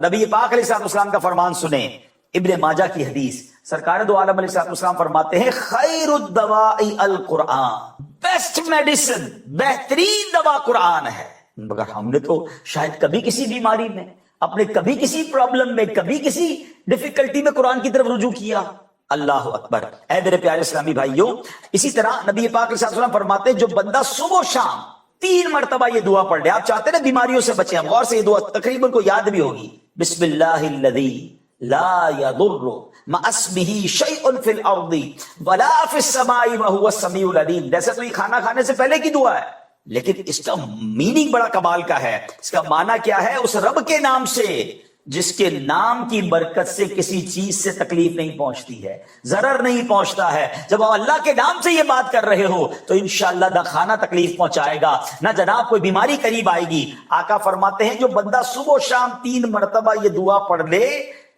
نبی پاک علیہ السلام کا فرمان سنیں، ابن ماجہ کی حدیث، سرکار دو عالم علیہ السلام فرماتے ہیں خیر الدواء القرآن، بیسٹ میڈیسن، بہترین دوا قرآن ہے۔ مگر ہم نے تو شاید کبھی کسی بیماری میں، اپنے کبھی کسی پرابلم میں، کبھی کسی ڈیفیکلٹی میں قرآن کی طرف رجوع کیا۔ اللہ اکبر۔ اے میرے پیارے اسلامی بھائیوں، اسی طرح نبی پاک علیہ السلام فرماتے ہیں جو بندہ صبح و شام 3 مرتبہ یہ دعا پڑھ لے، آپ چاہتے ہیں نا بیماریوں سے بچیں، غور سے یہ دعا تقریباً کو یاد بھی ہوگی، بسم اللہ الذی لا يضر مع اسمه شیء فی الارض ولا فی السماء وهو السمیع العلیم۔ جیسے تو یہ کھانا کھانے سے پہلے کی دعا ہے، لیکن اس کا میننگ بڑا کمال کا ہے۔ اس کا معنی کیا ہے؟ اس رب کے نام سے جس کے نام کی برکت سے کسی چیز سے تکلیف نہیں پہنچتی ہے، ضرر نہیں پہنچتا ہے۔ جب آپ اللہ کے نام سے یہ بات کر رہے ہو تو انشاءاللہ نہ کھانا تکلیف پہنچائے گا، نہ جناب کوئی بیماری قریب آئے گی۔ آقا فرماتے ہیں جو بندہ صبح و شام 3 مرتبہ یہ دعا پڑھ لے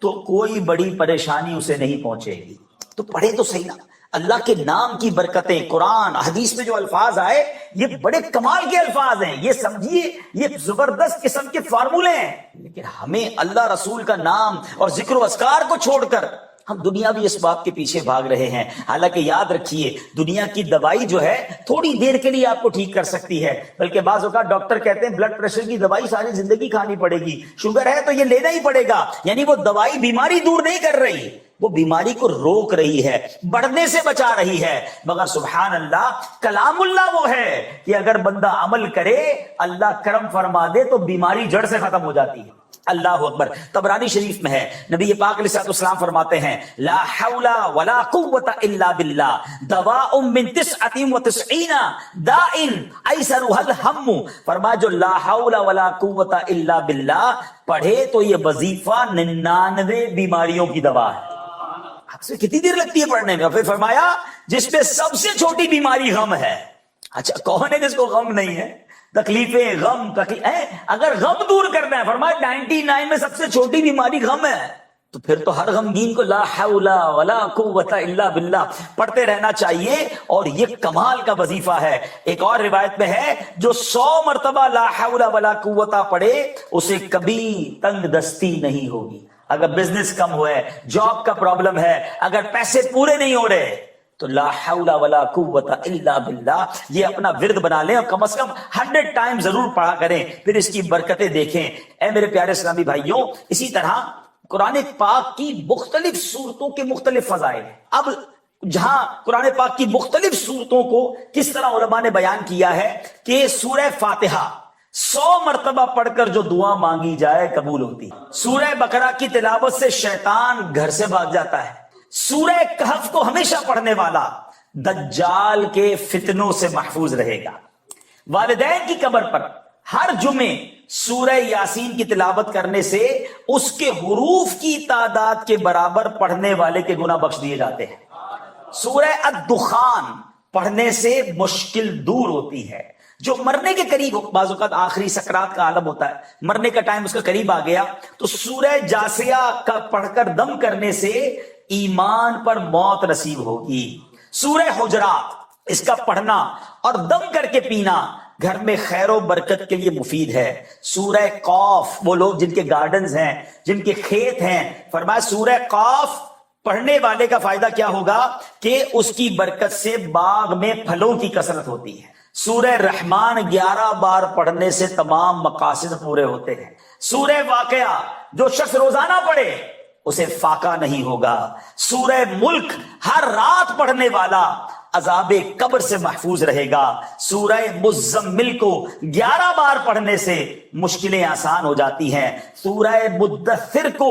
تو کوئی بڑی پریشانی اسے نہیں پہنچے گی۔ تو پڑھے تو صحیح نا، اللہ کے نام کی برکتیں، قرآن حدیث میں جو الفاظ آئے یہ بڑے کمال کے الفاظ ہیں، یہ سمجھیے یہ زبردست قسم کے فارمولے ہیں۔ لیکن ہمیں اللہ رسول کا نام اور ذکر و اذکار کو چھوڑ کر ہم دنیاوی اسباب کے پیچھے بھاگ رہے ہیں۔ حالانکہ یاد رکھیے دنیا کی دوائی جو ہے تھوڑی دیر کے لیے آپ کو ٹھیک کر سکتی ہے، بلکہ بعض اوقات ڈاکٹر کہتے ہیں بلڈ پریشر کی دوائی ساری زندگی کھانی پڑے گی، شوگر ہے تو یہ لینا ہی پڑے گا، یعنی وہ دوائی بیماری دور نہیں کر رہی، وہ بیماری کو روک رہی ہے، بڑھنے سے بچا رہی ہے۔ مگر سبحان اللہ، کلام اللہ وہ ہے کہ اگر بندہ عمل کرے اللہ کرم فرما دے تو بیماری جڑ سے ختم ہو جاتی ہے۔ اللہ اکبر۔ طبرانی شریف میں ہے، نبی پاک علیہ السلام فرماتے ہیں لا حول ولا قوت الا باللہ دواء من 99 داء ایسرها الہم۔ فرمایا جو لا حول ولا قوت الا باللہ پڑھے تو یہ وظیفہ 99 بیماریوں کی دوا ہے۔ آپ سے کتنی دیر لگتی ہے پڑھنے میں؟ پھر فرمایا جس پہ سب سے چھوٹی بیماری غم ہے۔ اچھا کون ہے جس کو غم نہیں ہے؟ تکلیفیں، غم، اگر غم دور کرنا ہے، فرمایا 99 میں سب سے چھوٹی بیماری غم ہے، تو پھر تو ہر غمگین کو لا حول ولا قوت الا باللہ پڑھتے رہنا چاہیے، اور یہ کمال کا وظیفہ ہے۔ ایک اور روایت میں ہے جو 100 مرتبہ لا حول ولا قوت پڑھے اسے کبھی تنگ دستی نہیں ہوگی۔ اگر بزنس کم ہوا ہے، جاب کا پرابلم ہے، اگر پیسے پورے نہیں ہو رہے تو لا حول ولا قوت الا باللہ یہ اپنا ورد بنا لیں، اور کم از کم 100 ٹائم ضرور پڑھا کریں، پھر اس کی برکتیں دیکھیں۔ اے میرے پیارے اسلامی بھائیوں، اسی طرح قرآن پاک کی مختلف صورتوں کے مختلف فضائل ہیں۔ اب جہاں قرآن پاک کی مختلف صورتوں کو کس طرح علماء نے بیان کیا ہے کہ سورہ فاتحہ 100 مرتبہ پڑھ کر جو دعا مانگی جائے قبول ہوتی، سورہ بقرہ کی تلاوت سے شیطان گھر سے بھاگ جاتا ہے، سورہ کہف کو ہمیشہ پڑھنے والا دجال کے فتنوں سے محفوظ رہے گا، والدین کی قبر پر ہر جمعے سورہ یاسین کی تلاوت کرنے سے اس کے حروف کی تعداد کے برابر پڑھنے والے کے گناہ بخش دیے جاتے ہیں، سورہ الدخان پڑھنے سے مشکل دور ہوتی ہے، جو مرنے کے قریب ہو، بعض اوقات آخری سکرات کا عالم ہوتا ہے، مرنے کا ٹائم اس کا قریب آ گیا، تو سورہ جاسیہ کا پڑھ کر دم کرنے سے ایمان پر موت نصیب ہوگی، سورہ حجرات اس کا پڑھنا اور دم کر کے پینا گھر میں خیر و برکت کے لیے مفید ہے، سورہ قاف وہ لوگ جن کے گارڈنز ہیں، جن کے کھیت ہیں، فرمایا سورہ قاف پڑھنے والے کا فائدہ کیا ہوگا کہ اس کی برکت سے باغ میں پھلوں کی کثرت ہوتی ہے، سورہ رحمان 11 بار پڑھنے سے تمام مقاصد پورے ہوتے ہیں، سورہ واقعہ جو شخص روزانہ پڑھے اسے فاقہ نہیں ہوگا، سورہ ملک ہر رات پڑھنے والا عذاب قبر سے محفوظ رہے گا، سورہ مزمل کو 11 بار پڑھنے سے مشکلیں آسان ہو جاتی ہیں، سورہ مدثر کو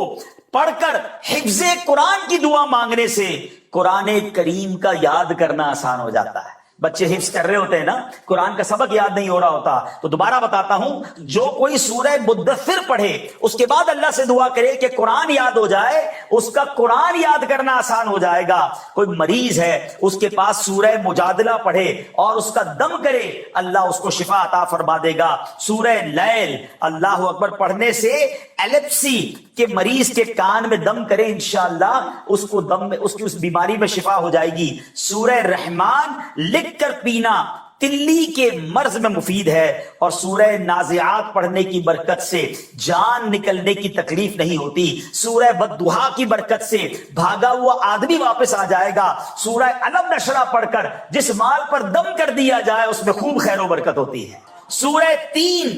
پڑھ کر حفظ قرآن کی دعا مانگنے سے قرآن کریم کا یاد کرنا آسان ہو جاتا ہے۔ بچے حفظ کر رہے ہوتے ہیں نا، قرآن کا سبق یاد نہیں ہو رہا ہوتا، تو دوبارہ بتاتا ہوں، جو کوئی سورہ مدثر پڑھے اس کے بعد اللہ سے دعا کرے کہ قرآن یاد ہو جائے، اس کا قرآن یاد کرنا آسان ہو جائے گا۔ کوئی مریض ہے اس کے پاس سورہ مجادلہ پڑھے اور اس کا دم کرے، اللہ اس کو شفا عطا فرما دے گا۔ سورہ لیل اللہ اکبر پڑھنے سے ایلپسی کے مریض کے کان میں دم کرے، انشاءاللہ اس کو دم میں اس کی اس بیماری میں شفا ہو جائے گی۔ سورہ رحمان لکھ کر پینا تلی کے مرض میں مفید ہے، اور سورہ نازعات پڑھنے کی برکت سے جان نکلنے کی تکلیف نہیں ہوتی، سورہ والضحیٰ کی برکت سے بھاگا ہوا آدمی واپس آ جائے گا، سورہ الم نشرہ پڑھ کر جس مال پر دم کر دیا جائے اس میں خوب خیر و برکت ہوتی ہے، سورہ تین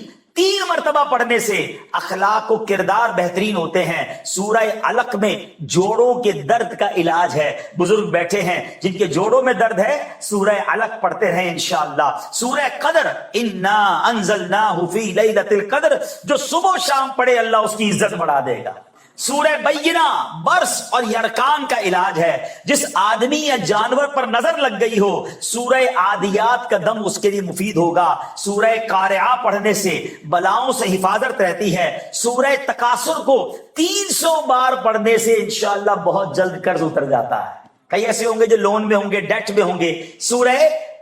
مرتبہ پڑھنے سے اخلاق و کردار بہترین ہوتے ہیں، سورہ علق میں جوڑوں کے درد کا علاج ہے، بزرگ بیٹھے ہیں جن کے جوڑوں میں درد ہے سورہ علق پڑھتے رہیں انشاءاللہ، سورہ قدر انا انزلناہ فی لیلۃ القدر جو صبح و شام پڑھے اللہ اس کی عزت بڑھا دے گا، سورہ بینہ برس اور یرکان کا علاج ہے، جس آدمی یا جانور پر نظر لگ گئی ہو سورہ عادیات کا دم اس کے لیے مفید ہوگا، سورہ قارعہ پڑھنے سے بلاؤں سے حفاظت رہتی ہے، سورہ تکاثر کو 300 بار پڑھنے سے انشاءاللہ بہت جلد قرض اتر جاتا ہے، کئی ایسے ہوں گے جو لون میں ہوں گے، ڈیٹ میں ہوں گے، سورہ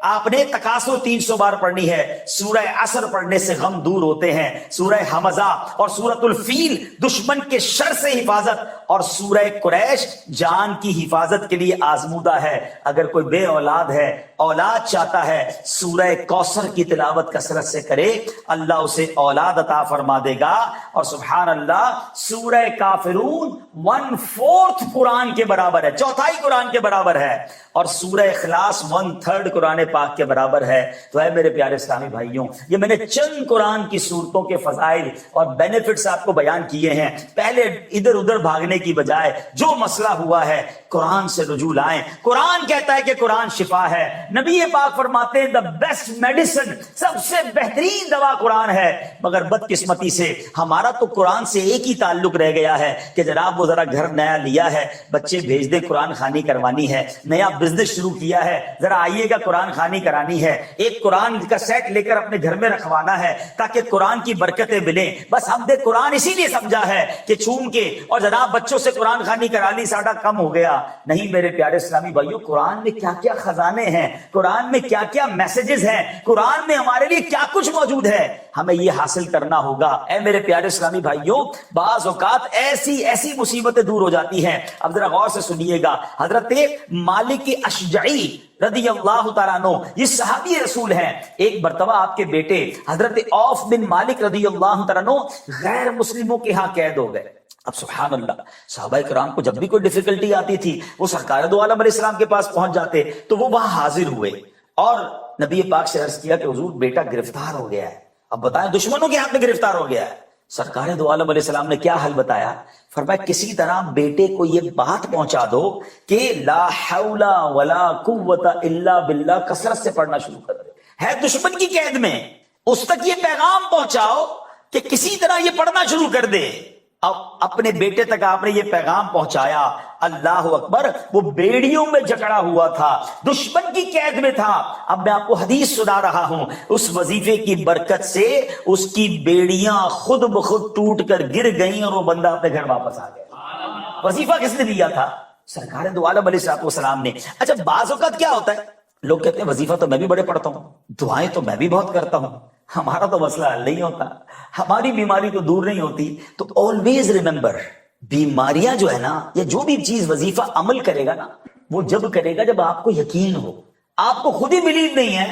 آپ نے تکاثر 300 بار پڑھنی ہے، سورہ عصر پڑھنے سے غم دور ہوتے ہیں، سورہ حمزہ اور سورۃ الفیل دشمن کے شر سے حفاظت، اور سورہ قریش جان کی حفاظت کے لیے آزمودہ ہے، اگر کوئی بے اولاد ہے اولاد چاہتا ہے سورہ کوثر کی تلاوت کثرت سے کرے اللہ اسے اولاد عطا فرما دے گا، اور سبحان اللہ سورہ کافرون 1/4 قرآن کے برابر ہے، چوتھائی قرآن کے برابر ہے، اور سورہ اخلاص 1/3 قرآن پاک کے برابر ہے۔ تو اے میرے پیارے اسلامی بھائیوں، یہ میں نے چند قرآن کی صورتوں کے فضائل اور بینیفٹس آپ کو بیان کیے ہیں، پہلے ادھر ادھر بھاگنے کی بجائے جو مسئلہ ہوا ہے قرآن سے رجوع لائیں، قرآن کہتا ہے کہ قرآن شفا ہے، نبی پاک فرماتے ہیں دا بیسٹ میڈیسن، سب سے بہترین دوا قرآن ہے، مگر بدقسمتی سے ہمارا تو قرآن سے ایک ہی تعلق رہ گیا ہے کہ جناب وہ ذرا گھر نیا لیا ہے بچے بھیج دیں قرآن خوانی کروانی ہے، نیا بزنس شروع کیا ہے ذرا آئیے گا قرآن خوانی کرانی ہے، ایک قرآن کا سیٹ لے کر اپنے گھر میں رکھوانا ہے تاکہ قرآن کی برکتیں ملیں، بس ہم نے قرآن اسی لیے سمجھا ہے کہ چوم کے اور جناب بچوں سے قرآن خوانی کرا لی ساڈا کم ہو گیا۔ نہیں میرے پیارے اسلامی بھائیوں، قرآن میں کیا کیا خزانے ہیں، قرآن میں کیا کیا میسیجز ہیں، قرآن میں ہمارے لیے کیا کچھ موجود ہے، ہمیں یہ حاصل کرنا ہوگا۔ اے میرے پیارے اسلامی بھائیوں، بعض اوقات ایسی مصیبتیں دور ہو جاتی ہیں، اب ذرا غور سے سنیے گا، حضرت مالک اشجعی رضی اللہ تعالیٰ عنہ یہ صحابی رسول ہیں، ایک مرتبہ آپ کے بیٹے حضرت عوف بن مالک رضی اللہ تعالیٰ عنہ غیر مسلموں کے ہاں قید ہو گئے۔ اب سبحان اللہ، صحابہ کرام کو جب بھی کوئی ڈیفیکلٹی آتی تھی وہ سرکار دو عالم علیہ السلام کے پاس پہنچ جاتے، تو وہ وہاں حاضر ہوئے اور نبی پاک سے عرض کیا کہ حضور بیٹا گرفتار ہو گیا ہے، اب بتائیں دشمنوں کے ہاتھ میں گرفتار ہو گیا ہے۔ سرکار دو عالم علیہ السلام نے کیا حل بتایا؟ فرمایا کسی طرح بیٹے کو یہ بات پہنچا دو کہ لا حول ولا قوت الا باللہ کثرت سے پڑھنا شروع کر دے، ہے دشمن کی قید میں، اس تک یہ پیغام پہنچاؤ کہ کسی طرح یہ پڑھنا شروع کر دے۔ اب اپنے بیٹے تک آپ نے یہ پیغام پہنچایا، اللہ اکبر، وہ بیڑیوں میں جکڑا ہوا تھا، دشمن کی قید میں تھا۔ اب میں آپ کو حدیث سنا رہا ہوں، اس وظیفے کی برکت سے اس کی بیڑیاں خود بخود ٹوٹ کر گر گئیں اور وہ بندہ اپنے گھر واپس آ گیا۔ وظیفہ کس نے دیا تھا؟ سرکار دو عالم علیہ السلام نے۔ اچھا بعض اوقات کیا ہوتا ہے، لوگ کہتے ہیں وظیفہ تو میں بھی بڑے پڑھتا ہوں، دعائیں تو میں بھی بہت کرتا ہوں، ہمارا تو مسئلہ حل نہیں ہوتا، ہماری بیماری تو دور نہیں ہوتی۔ تو آلویز ریممبر، بیماریاں جو ہے نا، یا جو بھی چیز وظیفہ عمل کرے گا نا، وہ جب کرے گا جب آپ کو یقین ہو، آپ کو خود ہی بلیو نہیں ہے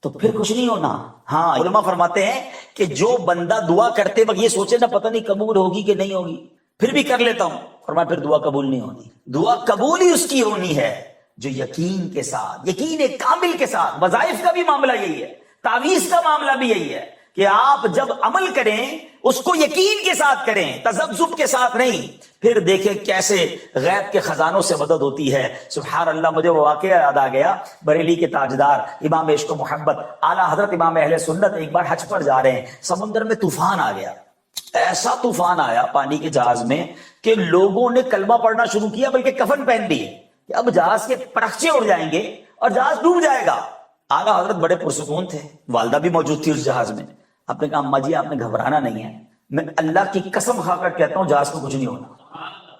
تو پھر کچھ نہیں ہونا۔ ہاں علماء فرماتے ہیں کہ جو بندہ دعا کرتے وقت یہ سوچے نا پتہ نہیں قبول ہوگی کہ نہیں ہوگی، پھر بھی کر لیتا ہوں، فرمایا پھر دعا قبول نہیں ہونی۔ دعا قبول ہی اس کی ہونی ہے جو یقین کے ساتھ، یقین کامل کے ساتھ۔ وظائف کا بھی معاملہ یہی ہے، تعویذ کا معاملہ بھی یہی ہے کہ آپ جب عمل کریں اس کو یقین کے ساتھ کریں، تذبذب کے ساتھ نہیں۔ پھر دیکھیں کیسے غیب کے خزانوں سے مدد ہوتی ہے۔ سبحان اللہ، مجھے وہ واقعہ یاد آ گیا، بریلی کے تاجدار امام عشق و محبت اعلیٰ حضرت امام اہل سنت ایک بار حج پر جا رہے ہیں، سمندر میں طوفان آ گیا، ایسا طوفان آیا پانی کے جہاز میں کہ لوگوں نے کلمہ پڑھنا شروع کیا، بلکہ کفن پہن لیے کہ اب جہاز کے پرخچے اڑ جائیں گے اور جہاز ڈوب جائے گا۔ آغا حضرت بڑے پرسکون تھے، والدہ بھی موجود تھی اس جہاز میں۔ آپ نے کہا اماں جی آپ نے گھبرانا نہیں ہے، میں اللہ کی قسم کھا کر کہتا ہوں جہاز کو کچھ نہیں ہونا۔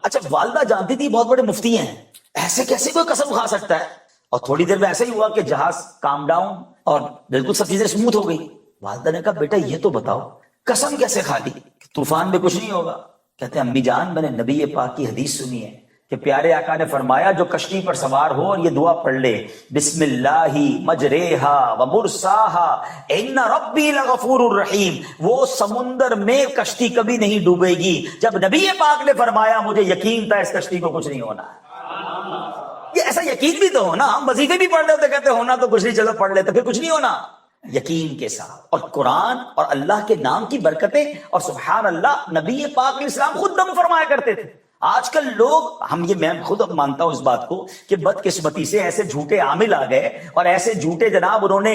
اچھا والدہ جانتی تھی بہت بڑے مفتی ہیں، ایسے کیسے کوئی قسم کھا سکتا ہے؟ اور تھوڑی دیر میں ایسا ہی ہوا کہ جہاز کام ڈاؤن اور بالکل سب چیزیں اسموتھ ہو گئی۔ والدہ نے کہا بیٹا یہ تو بتاؤ قسم کیسے کھا لی کہ طوفان میں کچھ نہیں ہوگا؟ کہتے ہیں امی جان میں نے نبی پاک کی حدیث سنی ہے کہ پیارے آقا نے فرمایا جو کشتی پر سوار ہو اور یہ دعا پڑھ لے، بسم اللہ مجریہا و مرساہا ان ربی لغفور الرحیم، وہ سمندر میں کشتی کبھی نہیں ڈوبے گی۔ جب نبی پاک نے فرمایا مجھے یقین تھا اس کشتی کو کچھ نہیں ہونا ہے۔ یہ ایسا یقین بھی تو ہونا، ہم وظیفے بھی پڑھ لیتے کہتے ہونا تو کچھ نہیں، چلو پڑھ لیتے، پھر کچھ نہیں ہونا۔ یقین کے ساتھ، اور قرآن اور اللہ کے نام کی برکتیں، اور سبحان اللہ نبی پاک علیہ السلام خود دم فرمایا کرتے تھے۔ آج کل لوگ، میں خود اب مانتا ہوں اس بات کو کہ بدقسمتی سے ایسے جھوٹے عامل آ گئے اور ایسے جھوٹے جناب انہوں نے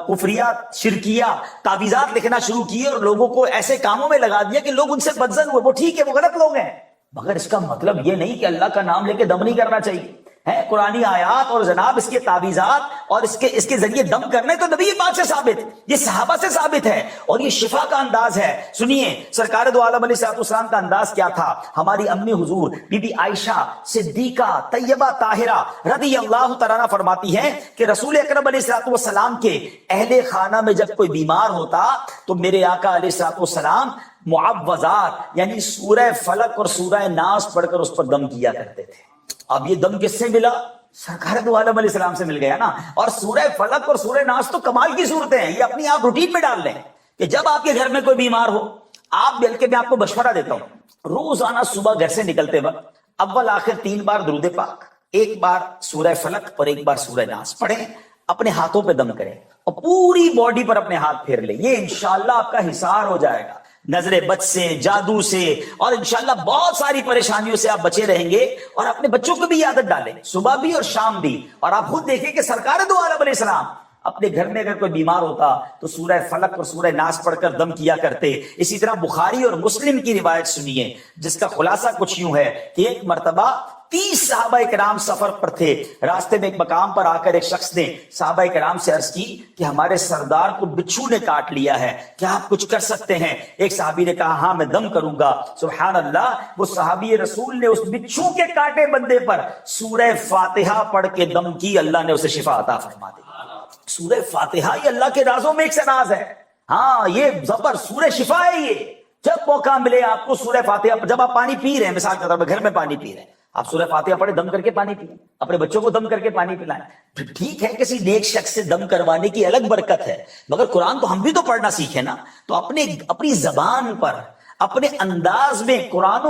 کفریات شرکیہ تعویذات لکھنا شروع کیے اور لوگوں کو ایسے کاموں میں لگا دیا کہ لوگ ان سے بدزن ہوئے۔ وہ ٹھیک ہے، وہ غلط لوگ ہیں، مگر اس کا مطلب یہ نہیں کہ اللہ کا نام لے کے دم نہیں کرنا چاہیے ہے۔ قرآنی آیات اور جناب اس کے تعویذات اور اس کے ذریعے دم کرنے تو نبی پاک سے ثابت، یہ صحابہ سے ثابت ہے، اور یہ شفا کا انداز ہے۔ سنیے سرکار دو عالم علیہ السلام کا انداز کیا تھا۔ ہماری امی حضور بی بی عائشہ صدیقہ طیبہ طاہرہ رضی اللہ تعالیٰ عنہ فرماتی ہیں کہ رسول اکرم علیہ السلام کے اہل خانہ میں جب کوئی بیمار ہوتا تو میرے آقا علیہ السلام معوذات یعنی سورہ فلق اور سورہ ناس پڑھ کر اس پر دم کیا کرتے تھے۔ اب یہ دم کس سے ملا؟ سرکار دو عالم علیہ السلام سے مل گیا نا۔ اور سورہ فلق اور سورہ ناس تو کمال کی صورتیں ہیں، یہ اپنی آپ روٹین میں ڈال لیں کہ جب آپ کے گھر میں کوئی بیمار ہو، آپ بلکہ میں آپ کو مشورہ دیتا ہوں، روزانہ صبح گھر سے نکلتے وقت اول آخر 3 بار درود پاک، 1 بار سورہ فلق اور 1 بار سورہ ناس پڑھیں، اپنے ہاتھوں پہ دم کریں اور پوری باڈی پر اپنے ہاتھ پھیر لیں۔ یہ انشاءاللہ آپ کا حصار ہو جائے گا نظر بد سے، جادو سے، اور انشاءاللہ بہت ساری پریشانیوں سے آپ بچے رہیں گے۔ اور اپنے بچوں کو بھی عادت ڈالیں، صبح بھی اور شام بھی۔ اور آپ خود دیکھیں کہ سرکار دو عالم علیہ السلام اپنے گھر میں اگر کوئی بیمار ہوتا تو سورہ فلق اور سورہ ناس پڑھ کر دم کیا کرتے۔ اسی طرح بخاری اور مسلم کی روایت سنیے جس کا خلاصہ کچھ یوں ہے کہ ایک مرتبہ 30 صحابہ کرام سفر پر تھے، راستے میں ایک مقام پر آ کر ایک شخص نے صحابہ کرام سے عرض کی کہ ہمارے سردار کو بچھو نے کاٹ لیا ہے، کیا آپ کچھ کر سکتے ہیں؟ ایک صحابی نے کہا ہاں میں دم کروں گا۔ سبحان اللہ، وہ صحابی رسول نے اس بچھو کے کاٹے بندے پر سورہ فاتحہ پڑھ کے دم کی، اللہ نے اسے شفا عطا فرما دی۔ سورہ فاتحہ یہ اللہ کے رازوں میں ایک سے راز ہے، ہاں یہ زبر سورہ شفا ہے۔ یہ جب موقع ملے آپ کو سورہ فاتحہ، جب آپ پانی پی رہے ہیں، مثال کے طور پر گھر میں پانی پی رہے ہیں، آپ سورہ فاتحہ پڑھے، دم کر کے پانی پئیں، اپنے بچوں کو دم کر کے پانی پلائیں۔ ٹھیک ہے کسی نیک شخص سے دم کروانے کی الگ برکت ہے، مگر قرآن تو ہم بھی تو پڑھنا سیکھیں نا۔ تو اپنی زبان پر، اپنے انداز میں قرآن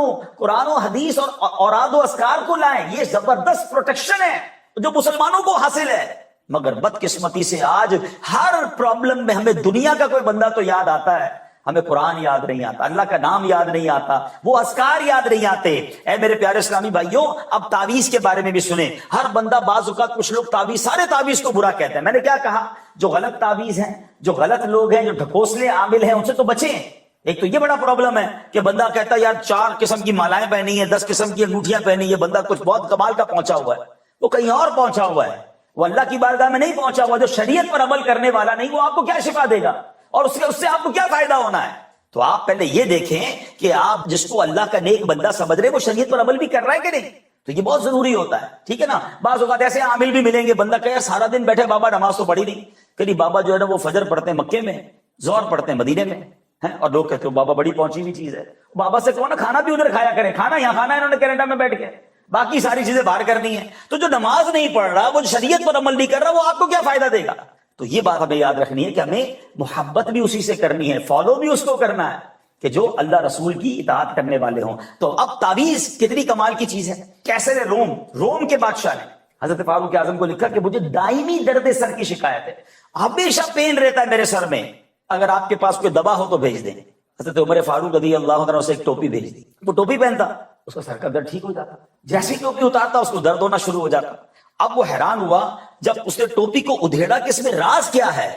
و حدیث اور اوراد و اذکار کو لائیں۔ یہ زبردست پروٹیکشن ہے جو مسلمانوں کو حاصل ہے۔ مگر بدقسمتی سے آج ہر پرابلم میں ہمیں دنیا کا کوئی بندہ تو یاد آتا ہے، ہمیں قرآن یاد نہیں آتا، اللہ کا نام یاد نہیں آتا، وہ اذکار یاد نہیں آتے۔ اے میرے پیارے اسلامی بھائیوں، اب تعویذ کے بارے میں بھی سنیں۔ ہر بندہ، بعض اوقات کچھ لوگ سارے تعویذ کو برا کہتے ہیں۔ میں نے کیا کہا؟ جو غلط تعویذ ہیں، جو غلط لوگ ہیں، جو ڈھکوسلے عامل ہیں، ان سے تو بچیں۔ ایک تو یہ بڑا پرابلم ہے کہ بندہ کہتا ہے یار 4 قسم کی مالائیں پہنی ہیں، 10 قسم کی انگوٹھیاں پہنی ہیں، بندہ کچھ بہت کمال کا پہنچا ہوا ہے، وہ کہیں اور پہنچا ہوا ہے، وہ اللہ کی بارگاہ میں نہیں پہنچا ہوا۔ جو شریعت پر عمل کرنے والا نہیں، وہ آپ کو کیا شفا دے گا اور اس سے آپ کو کیا فائدہ ہونا ہے؟ تو آپ پہلے یہ دیکھیں کہ آپ جس کو اللہ کا نیک بندہ سمجھ رہے وہ شریعت پر عمل بھی کر رہا ہے کہ نہیں۔ تو یہ بہت ضروری ہوتا ہے، ٹھیک ہے نا۔ بعض اوقات ایسے عامل بھی ملیں گے، بندہ کہ سارا دن بیٹھے، بابا نماز تو پڑھی نہیں، کہ بابا جو ہے نا وہ فجر پڑھتے ہیں مکے میں، ظہر پڑھتے ہیں مدینے میں، اور لوگ کہتے ہیں بابا بڑی پہنچی ہوئی چیز ہے۔ بابا سے کہو نا کھانا بھی ادھر کھایا کریں، کھانا یہاں کھانا ہے انہوں نے کینیڈا میں بیٹھ کے، باقی ساری چیزیں باہر کرنی ہے۔ تو جو نماز نہیں پڑھ رہا، وہ شریعت پر عمل نہیں کر رہا، وہ آپ کو کیا فائدہ دے گا؟ تو یہ بات ہمیں یاد رکھنی ہے کہ ہمیں محبت بھی اسی سے کرنی ہے، فالو بھی اس کو کرنا ہے کہ جو اللہ رسول کی اطاعت کرنے والے ہوں۔ تو اب تعویذ کتنی کمال کی چیز ہے۔ کیسر روم کے بادشاہ نے حضرت فاروق اعظم کو لکھا کہ مجھے دائمی درد سر کی شکایت ہے، ہمیشہ پین رہتا ہے میرے سر میں، اگر آپ کے پاس کوئی دوا ہو تو بھیج دیں۔ حضرت عمر فاروق رضی اللہ عنہ سے ایک ٹوپی بھیج دی، وہ ٹوپی پہنتا، اس کا سر کا درد ٹھیک ہو جاتا، جیسے ہی ٹوپی اتارتا اس کو درد ہونا شروع ہو جاتا۔ اب وہ حیران ہوا جب اس نے ٹوپی کو ادھیڑا کہ اس میں راز کیا ہے،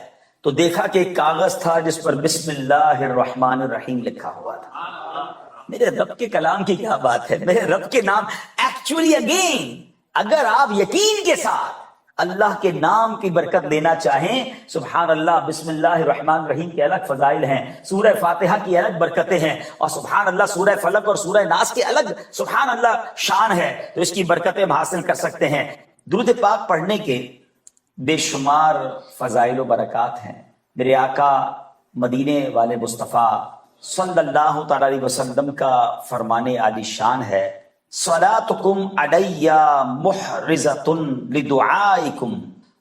تو دیکھا کہ ایک کاغذ تھا جس پر بسم اللہ الرحمن الرحیم لکھا ہوا تھا۔ میرے رب کے کلام کی کیا بات ہے، میرے رب کے نام ایکچولی اگین اگر آپ یقین کے ساتھ اللہ کے نام کی برکت لینا چاہیں، سبحان اللہ، بسم اللہ الرحمن الرحیم کے الگ فضائل ہیں، سورہ فاتحہ کی الگ برکتیں ہیں، اور سبحان اللہ سورہ فلق اور سورہ ناس کے الگ سبحان اللہ شان ہے، تو اس کی برکتیں ہم حاصل کر سکتے ہیں۔ درود پاک پڑھنے کے بے شمار فضائل و برکات ہیں۔ میرے آقا مدینے والے مصطفیٰ صلی اللہ تعالی علیہ وسلم کا فرمان عالی شان ہے صلاتکم علی محرزۃ لدعائکم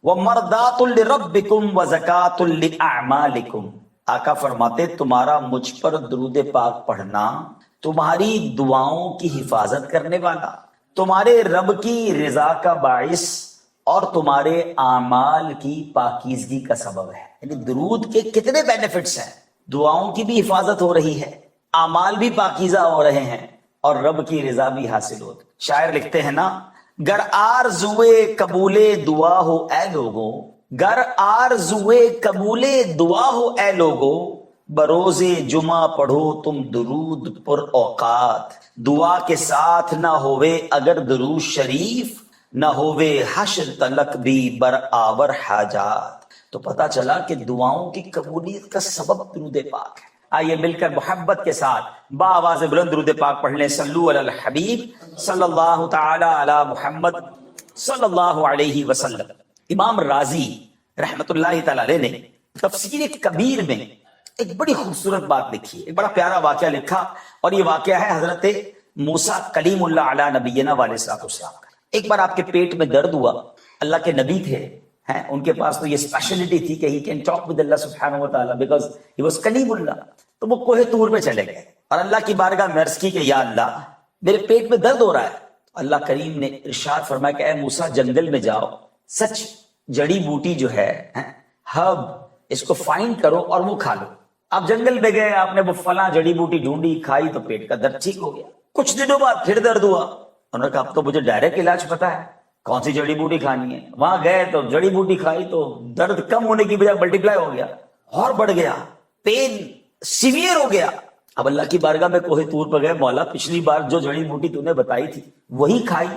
ومرضات لربکم وزکاۃ لاعمالکم. آقا فرماتے تمہارا مجھ پر درود پاک پڑھنا تمہاری دعاؤں کی حفاظت کرنے والا، تمہارے رب کی رضا کا باعث اور تمہارے اعمال کی پاکیزگی کا سبب ہے. یعنی درود کے کتنے بینیفٹس ہیں، دعاؤں کی بھی حفاظت ہو رہی ہے، اعمال بھی پاکیزہ ہو رہے ہیں اور رب کی رضا بھی حاصل ہوتی. شاعر لکھتے ہیں نا، گر آرزوئے قبول دعا ہو اے لوگوں، گر آرزوئے قبول دعا ہو اے لوگوں، بروز جمعہ پڑھو تم درود پر اوقات. دعا کے ساتھ نہ ہوئے اگر درود شریف، نہ ہوئے حشر تلک بھی برآور حاجات. تو پتا چلا کہ دعاؤں کی قبولیت کا سبب درود پاک ہے. آئیے مل کر محبت کے ساتھ بآواز بلند درود پاک پڑھ لیں. صلو علی الحبیب صلی اللہ تعالی علی محمد صلی اللہ علیہ وسلم. امام رازی رحمت اللہ تعالی علیہ نے تفسیر کبیر میں ایک بڑی خوبصورت بات لکھی، ایک بڑا پیارا واقعہ لکھا، اور یہ واقعہ ہے حضرت موسیٰ کلیم اللہ علی نبینا علیہ السلام کا. ایک بار آپ کے پیٹ میں درد ہوا، اللہ کے نبی تھے، ان کے پاس تو یہ اسپیشلٹی تھی کہ ہی کین ٹاک ود اللہ سبحانہ و تعالیٰ بیکاز ہی واز کلیم اللہ. تو وہ کوہ طور پہ چلے گئے اور اللہ کی بارگاہ میں عرض کی کہ یا اللہ میرے پیٹ میں درد ہو رہا ہے. اللہ کریم نے ارشاد فرمایا کہ اے موسیٰ جنگل میں جاؤ، سچ جڑی بوٹی جو ہے ہرب، اس کو فائنڈ کرو اور وہ کھا لو. آپ جنگل میں گئے، آپ نے وہ فلاں جڑی بوٹی ڈھونڈی، کھائی تو پیٹ کا درد ٹھیک ہو گیا. کچھ دنوں بعد پھر درد ہوا، انہوں نے کہا اب تو مجھے ڈائریکٹ علاج پتا ہے، کون سی جڑی بوٹی کھانی ہے. وہاں گئے تو جڑی بوٹی کھائی تو درد کم ہونے کی بجائے ملٹیپلائی ہو گیا اور بڑھ گیا، پین سیویئر ہو گیا. اب اللہ کی بارگاہ میں کوہ طور پر گئے، مولا پچھلی بار جو جڑی بوٹی تو نے بتائی تھی وہی کھائی،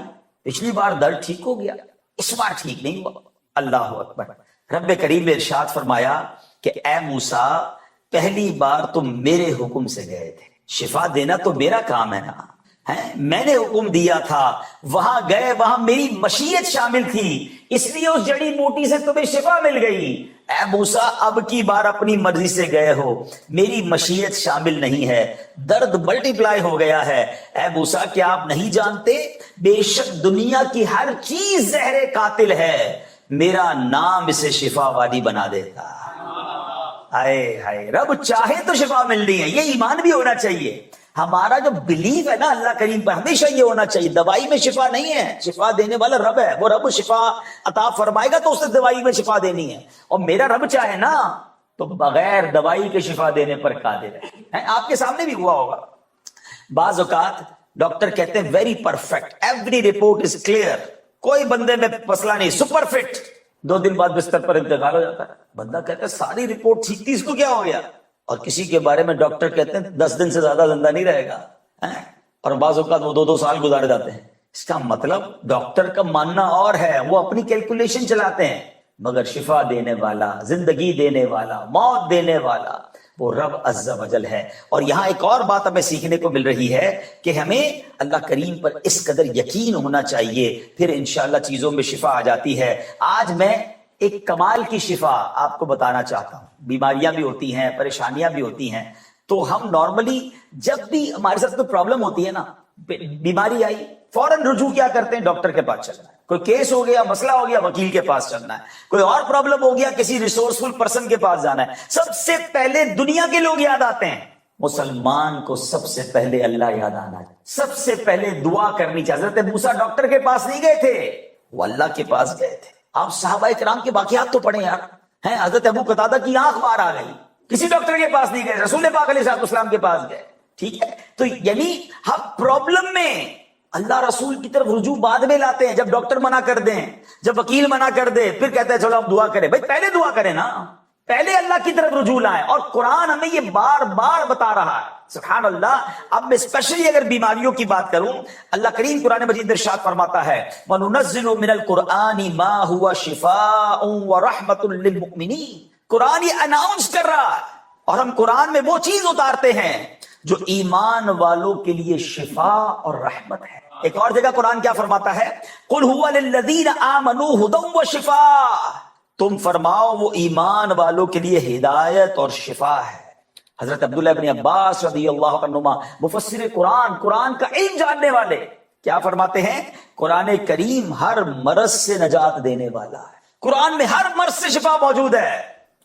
پچھلی بار درد ٹھیک ہو گیا، اس بار ٹھیک نہیں ہوا. اللہ اکبر. رب کریم نے ارشاد فرمایا کہ اے موسیٰ پہلی بار تم میرے حکم سے گئے تھے، شفا دینا تو میرا کام ہے نا، میں نے حکم دیا تھا، وہاں گئے، وہاں میری مشیت شامل تھی، اس لیے اس جڑی بوٹی سے تمہیں شفا مل گئی. اے موسیٰ اب کی بار اپنی مرضی سے گئے ہو، میری مشیت شامل نہیں ہے، درد ملٹیپلائی ہو گیا ہے. اے موسیٰ کیا آپ نہیں جانتے بے شک دنیا کی ہر چیز زہر قاتل ہے، میرا نام اسے شفا والی بنا دیتا. ہائے ہائے، رب چاہے تو شفا ملنی ہے. یہ ایمان بھی ہونا چاہیے. ہمارا جو بلیف ہے نا اللہ کریم پر، ہمیشہ یہ ہونا چاہیے دوائی میں شفا نہیں ہے، شفا دینے والا رب ہے. وہ رب شفا عطا فرمائے گا تو اس نے دوائی میں شفا دینی ہے، اور میرا رب چاہے نا تو بغیر دوائی کے شفا دینے پر قادر ہے. آپ کے سامنے بھی ہوا ہوگا، بعض اوقات ڈاکٹر کہتے ہیں very perfect, every report is clear, کوئی بندے میں مسئلہ نہیں، سپر فٹ. 2 دن بعد بستر پر انتقال ہو جاتا ہے. بندہ کہتا ہے ساری رپورٹ ٹھیک تھی، اس کو کیا ہو گیا؟ اور کسی کے بارے میں ڈاکٹر کہتے ہیں 10 دن سے زیادہ زندہ نہیں رہے گا، اور بعض اوقات وہ 2 سال گزارے جاتے ہیں. اس کا مطلب ڈاکٹر کا ماننا اور ہے، وہ اپنی کیلکولیشن چلاتے ہیں، مگر شفا دینے والا، زندگی دینے والا، موت دینے والا وہ رب عز و جل ہے. اور یہاں ایک اور بات ہمیں سیکھنے کو مل رہی ہے کہ ہمیں اللہ کریم پر اس قدر یقین ہونا چاہیے، پھر انشاءاللہ چیزوں میں شفا آ جاتی ہے. آج میں ایک کمال کی شفا آپ کو بتانا چاہتا ہوں. بیماریاں بھی ہوتی ہیں، پریشانیاں بھی ہوتی ہیں، تو ہم نارملی جب بھی ہمارے ساتھ کوئی پرابلم ہوتی ہے نا، بیماری آئی، فوراً رجوع کیا کرتے ہیں؟ ڈاکٹر کے پاس چلنا ہے. کوئی کیس ہو گیا، مسئلہ ہو گیا، وکیل کے پاس چلنا ہے. کوئی اور پرابلم ہو گیا، کسی ریسورسفل پرسن کے پاس جانا ہے. سب سے پہلے دنیا کے لوگ یاد آتے ہیں. مسلمان کو سب سے پہلے اللہ یاد آنا ہے، سب سے پہلے دعا کرنی چاہیے. حضرت موسیٰ ڈاکٹر کے پاس نہیں گئے تھے، وہ اللہ کے پاس گئے تھے. آپ صحابہ کرام کے واقعات تو پڑھیں یار. حضرت ابو قتادہ کی آنکھ باہر آ گئی، کسی ڈاکٹر کے پاس نہیں گئے، رسول پاک علیہ السلام کے پاس گئے. ٹھیک ہے، تو یعنی ہم پرابلم میں اللہ رسول کی طرف رجوع بعد میں لاتے ہیں. جب ڈاکٹر منع کر دیں، جب وکیل منع کر دے، پھر کہتے ہیں چلو اب دعا کریں. بھائی پہلے دعا کریں نا، پہلے اللہ کی طرف رجوع لائیں. اور قرآن ہمیں یہ بار بار بتا رہا ہے. سبحان اللہ. اب میں اسپیشلی اگر بیماریوں کی بات کروں، اللہ کریم قرآن مجید میں ارشاد فرماتا ہے وَنُنَزِّلُ مِنَ الْقُرْآنِ مَا هُوَ شِفَاءٌ وَرَحْمَةٌ لِّلْمُؤْمِنِينَ. قرآن یہ اناؤنس کر رہا ہے، اور ہم قرآن میں وہ چیز اتارتے ہیں جو ایمان والوں کے لیے شفا اور رحمت ہے. ایک اور جگہ قرآن کیا فرماتا ہے؟ قُلْ هُوَ لِلَّذِينَ آمَنُوا هُدًى وَشِفَاءٌ. تم فرماؤ وہ ایمان والوں کے لیے ہدایت اور شفا ہے. حضرت عبداللہ ابن عباس رضی اللہ عنہما مفسر قرآن، قرآن کا علم جاننے والے، کیا فرماتے ہیں؟ قرآن کریم ہر مرض سے نجات دینے والا ہے، قرآن میں ہر مرض سے شفا موجود ہے۔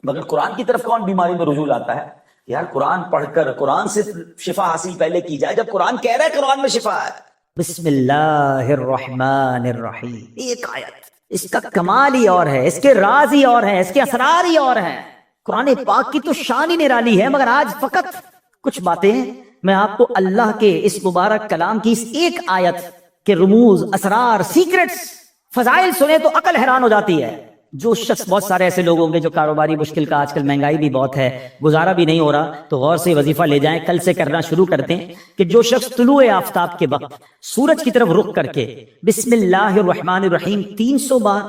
مگر قرآن کی طرف کون بیماری میں رجوع لاتا ہے؟ یار قرآن پڑھ کر قرآن سے شفا حاصل پہلے کی جائے، جب قرآن کہہ رہا ہے قرآن میں شفا ہے۔ بسم اللہ الرحمن الرحیم، ایک آیت، اس کا کمال ہی اور ہے، اس کے راز ہی اور ہیں، اس کے اسرار ہی اور ہیں۔ قرآن پاک کی تو شان ہی نرالی ہے، مگر آج فقط کچھ باتیں میں آپ کو اللہ کے اس مبارک کلام کی اس ایک آیت کے رموز، اسرار، سیکرٹس، فضائل سنے تو عقل حیران ہو جاتی ہے۔ جو شخص، بہت سارے ایسے لوگ ہوں گے جو کاروباری مشکل کا، آج کل مہنگائی بھی بہت ہے، گزارا بھی نہیں ہو رہا، تو غور سے وظیفہ لے جائیں، کل سے کرنا شروع کر دیں کہ جو شخص طلوع آفتاب کے وقت سورج کی طرف رخ کر کے بسم اللہ الرحمن الرحیم 300 بار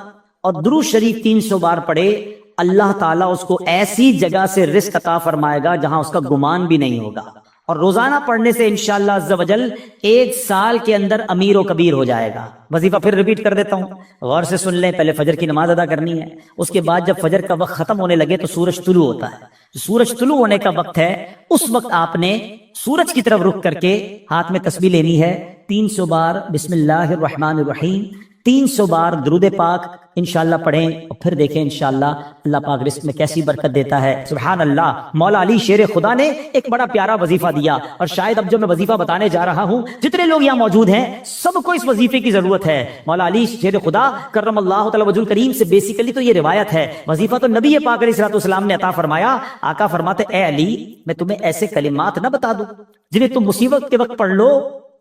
اور درود شریف 300 بار پڑھے، اللہ تعالیٰ اس کو ایسی جگہ سے رزق عطا فرمائے گا جہاں اس کا گمان بھی نہیں ہوگا، اور روزانہ پڑھنے سے انشاءاللہ عز و جل 1 سال کے اندر امیر و کبیر ہو جائے گا۔ وظیفہ پھر ریپیٹ کر دیتا ہوں، غور سے سن لیں۔ پہلے فجر کی نماز ادا کرنی ہے، اس کے بعد جب فجر کا وقت ختم ہونے لگے تو سورج طلوع ہوتا ہے، سورج طلوع ہونے کا وقت ہے، اس وقت آپ نے سورج کی طرف رخ کر کے ہاتھ میں تسبیح لینی ہے، 300 بار بسم اللہ الرحمن الرحیم، 300 بار درود پاک انشاءاللہ پڑھیں، اور پھر دیکھیں انشاءاللہ اللہ پاک رزق میں کیسی برکت دیتا ہے۔ سبحان اللہ۔ مولا علی شیر خدا نے ایک بڑا پیارا وظیفہ دیا، اور شاید اب جو میں وظیفہ بتانے جا رہا ہوں، جتنے لوگ یہاں موجود ہیں سب کو اس وظیفے کی ضرورت ہے۔ مولا علی شیر خدا کرم اللہ تعالی وجہ الکریم سے بیسیکلی تو یہ روایت ہے، وظیفہ تو نبی پاک علیہ الصلوۃ والسلام نے عطا فرمایا۔ آقا فرماتے اے علی، میں تمہیں ایسے کلمات نہ بتا دوں جنہیں تم مصیبت کے وقت پڑھ لو؟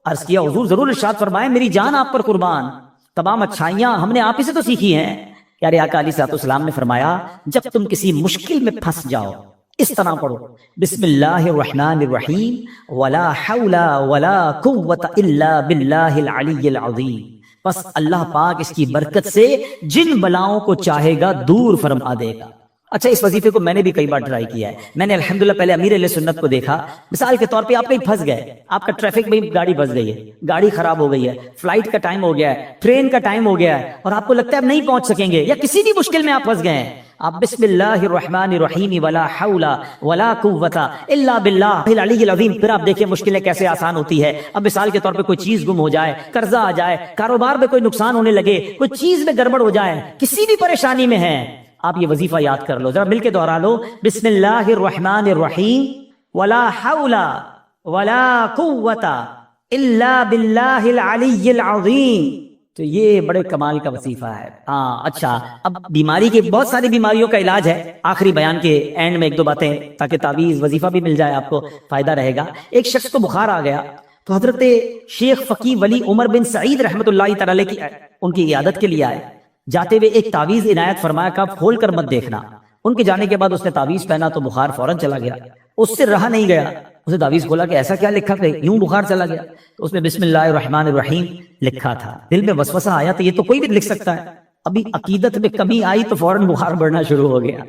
عرض کیا حضور ضرور، ارشاد فرمائے میری جان آپ پر قربان، تمام اچھائیاں ہم نے آپ ہی سے تو سیکھی ہیں۔ پیارے آقا علیہ الصلوۃ والسلام نے فرمایا جب تم کسی مشکل میں پھنس جاؤ اس طرح پڑھو، بسم اللہ الرحمن الرحیم ولا حول ولا قوت الا باللہ العلی العظیم، بس اللہ پاک اس کی برکت سے جن بلاؤں کو چاہے گا دور فرما دے گا۔ اچھا، اس وظیفے کو میں نے بھی کئی بار ٹرائی کیا ہے۔ میں نے الحمدللہ پہلے امیر اہل سنت کو دیکھا، مثال کے طور پہ آپ کہیں پھنس گئے، آپ کا ٹریفک میں گاڑی پھنس گئی ہے، گاڑی خراب ہو گئی ہے، فلائٹ کا ٹائم ہو گیا ہے، ٹرین کا ٹائم ہو گیا ہے، اور آپ کو لگتا ہے اب نہیں پہنچ سکیں گے، یا کسی بھی مشکل میں آپ پھنس گئے ہیں، آپ بسم اللہ الرحمن الرحیم ولا حول ولا قوت الا باللہ العلی العظیم، پھر آپ دیکھیں مشکلیں کیسے آسان ہوتی ہے۔ اب مثال کے طور پہ کوئی چیز گم ہو جائے، قرضہ آ جائے، کاروبار میں کوئی نقصان ہونے لگے، کوئی چیز میں گڑبڑ ہو جائے، کسی بھی پریشانی میں ہے، آپ یہ وظیفہ یاد کر لو، ذرا مل کے دوہرا لو، بسم اللہ الرحمن الرحیم ولا حول ولا قوت الا باللہ العلی العظیم۔ تو یہ بڑے کمال کا وظیفہ ہے۔ ہاں اچھا، اب بیماری کی بہت ساری بیماریوں کا علاج ہے، آخری بیان کے اینڈ میں ایک دو باتیں تاکہ تعویذ وظیفہ بھی مل جائے، آپ کو فائدہ رہے گا۔ ایک شخص کو بخار آ گیا تو حضرت شیخ فقی ولی عمر بن سعید رحمۃ اللہ تعالی کی ان کی عیادت کے لیے آئے، جاتے ہوئے ایک تعویذ عنایت فرمایا کہ آپ کھول کر مت دیکھنا۔ ان کے جانے کے بعد اس نے تعویذ پہنا تو بخار فوراً چلا گیا، اس سے رہا نہیں گیا، اسے تعویذ کھولا کہ ایسا کیا لکھا کہ یوں بخار چلا گیا، تو اس میں بسم اللہ الرحمن الرحیم لکھا تھا۔ دل میں وسوسہ آیا تو یہ تو کوئی بھی لکھ سکتا ہے، ابھی عقیدت میں کمی آئی تو فوراً بخار بڑھنا شروع ہو گیا۔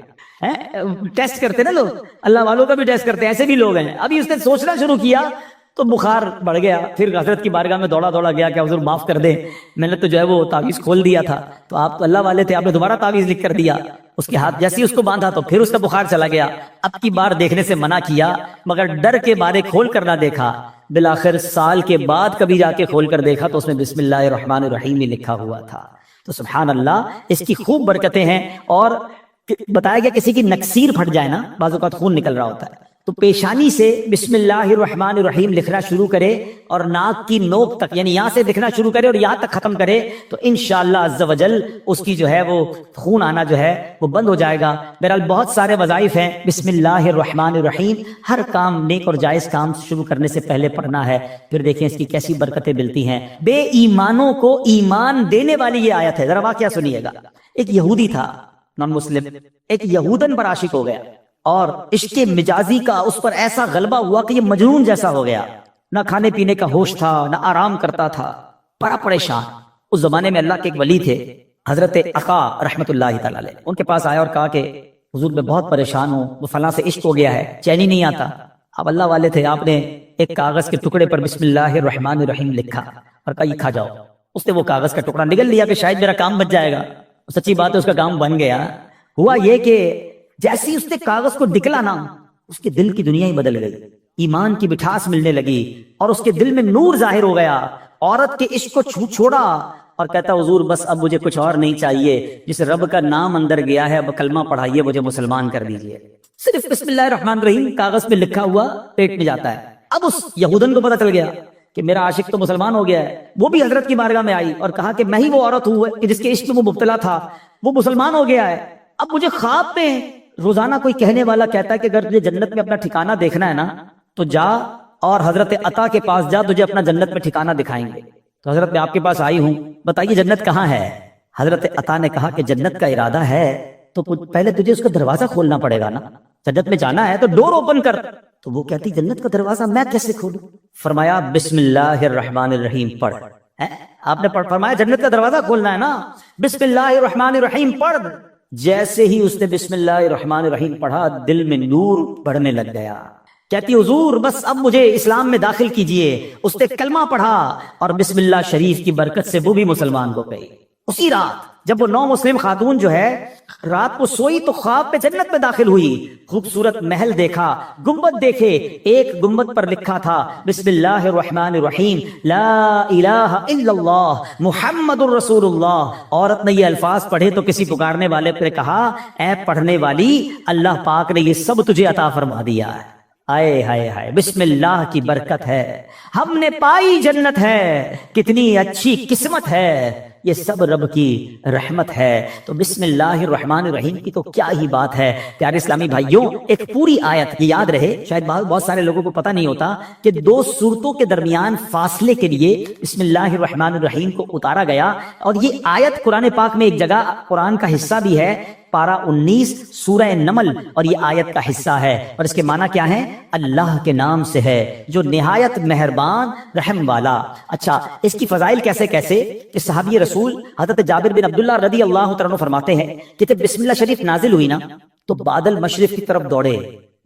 ٹیسٹ کرتے نا لوگ، اللہ والوں کا بھی ٹیسٹ کرتے ہیں، ایسے بھی لوگ ہیں۔ ابھی اس نے سوچنا شروع کیا تو بخار بڑھ گیا، پھر حضرت کی بارگاہ میں دوڑا گیا کہ حضور معاف کر دیں، میں نے تو جو ہے وہ تعویذ کھول دیا تھا، تو آپ تو اللہ والے تھے، آپ نے دوبارہ تعویذ لکھ کر دیا۔ اس کے ہاتھ جیسے ہی اس کو باندھا تو پھر اس کا بخار چلا گیا۔ اب کی بار دیکھنے سے منع کیا، مگر ڈر کے بارے کھول کر نہ دیکھا، بالآخر سال کے بعد کبھی جا کے کھول کر دیکھا تو اس میں بسم اللہ الرحمن الرحیم ہی لکھا ہوا تھا۔ تو سبحان اللہ، اس کی خوب برکتیں ہیں۔ اور بتایا گیا کسی کی نکسیر پھٹ جائے نا، بعض اوقات خون نکل رہا ہوتا ہے، تو پیشانی سے بسم اللہ الرحمن الرحیم لکھنا شروع کرے اور ناک کی نوک تک، یعنی یہاں سے لکھنا شروع کرے اور یہاں تک ختم کرے، تو انشاءاللہ عز و جل اس کی جو ہے وہ خون آنا جو ہے وہ بند ہو جائے گا۔ بہرحال بہت سارے وظائف ہیں، بسم اللہ الرحمن الرحیم ہر کام، نیک اور جائز کام شروع کرنے سے پہلے پڑھنا ہے، پھر دیکھیں اس کی کیسی برکتیں ملتی ہیں۔ بے ایمانوں کو ایمان دینے والی یہ آیت ہے، ذرا واقعہ سنیے گا۔ ایک یہودی تھا، نان مسلم، ایک یہودن پر عاشق ہو گیا، اور عشق مجازی کا اس پر ایسا غلبہ ہوا کہ یہ مجنون جیسا ہو گیا، نہ کھانے پینے کا ہوش تھا، نہ آرام کرتا تھا، بڑا پریشان۔ اس زمانے میں اللہ کے ایک ولی تھے حضرت عقا رحمت اللہ تعالی علیہ، ان کے پاس آیا اور کہا کہ حضور میں بہت پریشان ہوں، وہ فلاں سے عشق ہو گیا ہے، چین ہی نہیں آتا۔ آپ اللہ والے تھے، آپ نے ایک کاغذ کے ٹکڑے پر بسم اللہ الرحمن الرحیم لکھا اور کہا یہ کھا جاؤ۔ اس نے وہ کاغذ کا ٹکڑا نگل لیا کہ شاید میرا کام بچ جائے گا، سچی بات ہے اس کا کام بن گیا۔ ہوا یہ کہ جیسے اس نے کاغذ کو نکلا نا، اس کے دل کی دنیا ہی بدل گئی، ایمان کی مٹھاس ملنے لگی اور اس کے دل میں نور ظاہر ہو گیا، عورت کے عشق کو چھوڑا اور کہتا حضور بس اب مجھے کچھ اور نہیں چاہیے، جس رب کا نام اندر گیا ہے اب کلمہ پڑھائیے، مجھے مسلمان کر دیجئے۔ صرف بسم اللہ الرحمن الرحیم کاغذ پہ لکھا ہوا پیٹ میں جاتا ہے۔ اب اس یہودن کو پتہ چل گیا کہ میرا عاشق تو مسلمان ہو گیا ہے، وہ بھی حضرت کی بارگاہ میں آئی اور کہا کہ میں ہی وہ عورت ہوں کہ جس کے عشق میں وہ مبتلا تھا، وہ مسلمان ہو گیا ہے۔ اب مجھے خواب میں روزانہ کوئی کہنے والا کہتا ہے کہ اگر تجھے جنت میں اپنا ٹھکانہ دیکھنا ہے نا تو جا اور حضرت عطا کے پاس جا، تجھے اپنا جنت میں ٹھکانہ دکھائیں گے۔ تو حضرت میں آپ کے پاس آئی ہوں، بتائیے جنت کہاں ہے؟ حضرت عطا نے کہا کہ جنت کا ارادہ ہے تو پہلے تجھے اس کا دروازہ کھولنا پڑے گا نا، جنت میں جانا ہے تو ڈور اوپن کر۔ تو وہ کہتی جنت کا دروازہ میں کیسے کھولوں؟ فرمایا بسم اللہ الرحمن الرحیم پڑھ۔ آپ نے فرمایا جنت کا دروازہ کھولنا ہے نا، بسم اللہ الرحمن الرحیم پڑھ۔ جیسے ہی اس نے بسم اللہ الرحمن الرحیم پڑھا دل میں نور بڑھنے لگ گیا۔ کہتی حضور بس اب مجھے اسلام میں داخل کیجئے۔ اس نے کلمہ پڑھا اور بسم اللہ شریف کی برکت سے وہ بھی مسلمان ہو گئی۔ اسی رات جب وہ نو مسلم خاتون جو ہے رات کو سوئی تو خواب پہ جنت میں داخل ہوئی، خوبصورت محل دیکھا، گنبد دیکھے، ایک گنبد پر لکھا تھا بسم اللہ الرحمن الرحیم لا الہ الا اللہ محمد الرسول اللہ۔ عورت نے یہ الفاظ پڑھے تو کسی پکارنے والے پر کہا اے پڑھنے والی، اللہ پاک نے یہ سب تجھے عطا فرما دیا ہے۔ آئے ہائے ہائے، بسم اللہ کی برکت ہے، ہم نے پائی جنت ہے، کتنی اچھی قسمت ہے، یہ سب رب کی رحمت ہے۔ تو بسم اللہ الرحمن الرحیم کی تو کیا ہی بات ہے۔ پیارے اسلامی بھائیوں، ایک پوری آیت، یہ یاد رہے، شاید بہت سارے لوگوں کو پتہ نہیں ہوتا کہ دو سورتوں کے درمیان فاصلے کے لیے بسم اللہ الرحمن الرحیم کو اتارا گیا، اور یہ آیت قرآن پاک میں ایک جگہ قرآن کا حصہ بھی ہے، پارہ 19 سورہ نمل، اور یہ آیت کا حصہ ہے، اور اس کے معنی کیا ہے؟ اللہ کے نام سے ہے جو نہایت مہربان رحم والا۔ اچھا، اس کی فضائل کیسے کیسے کہ صحابی رسول حضرت جابر بن عبداللہ رضی اللہ تعالیٰ عنہ فرماتے ہیں کہ جب بسم اللہ شریف نازل ہوئی نا تو بادل مشرق کی طرف دوڑے،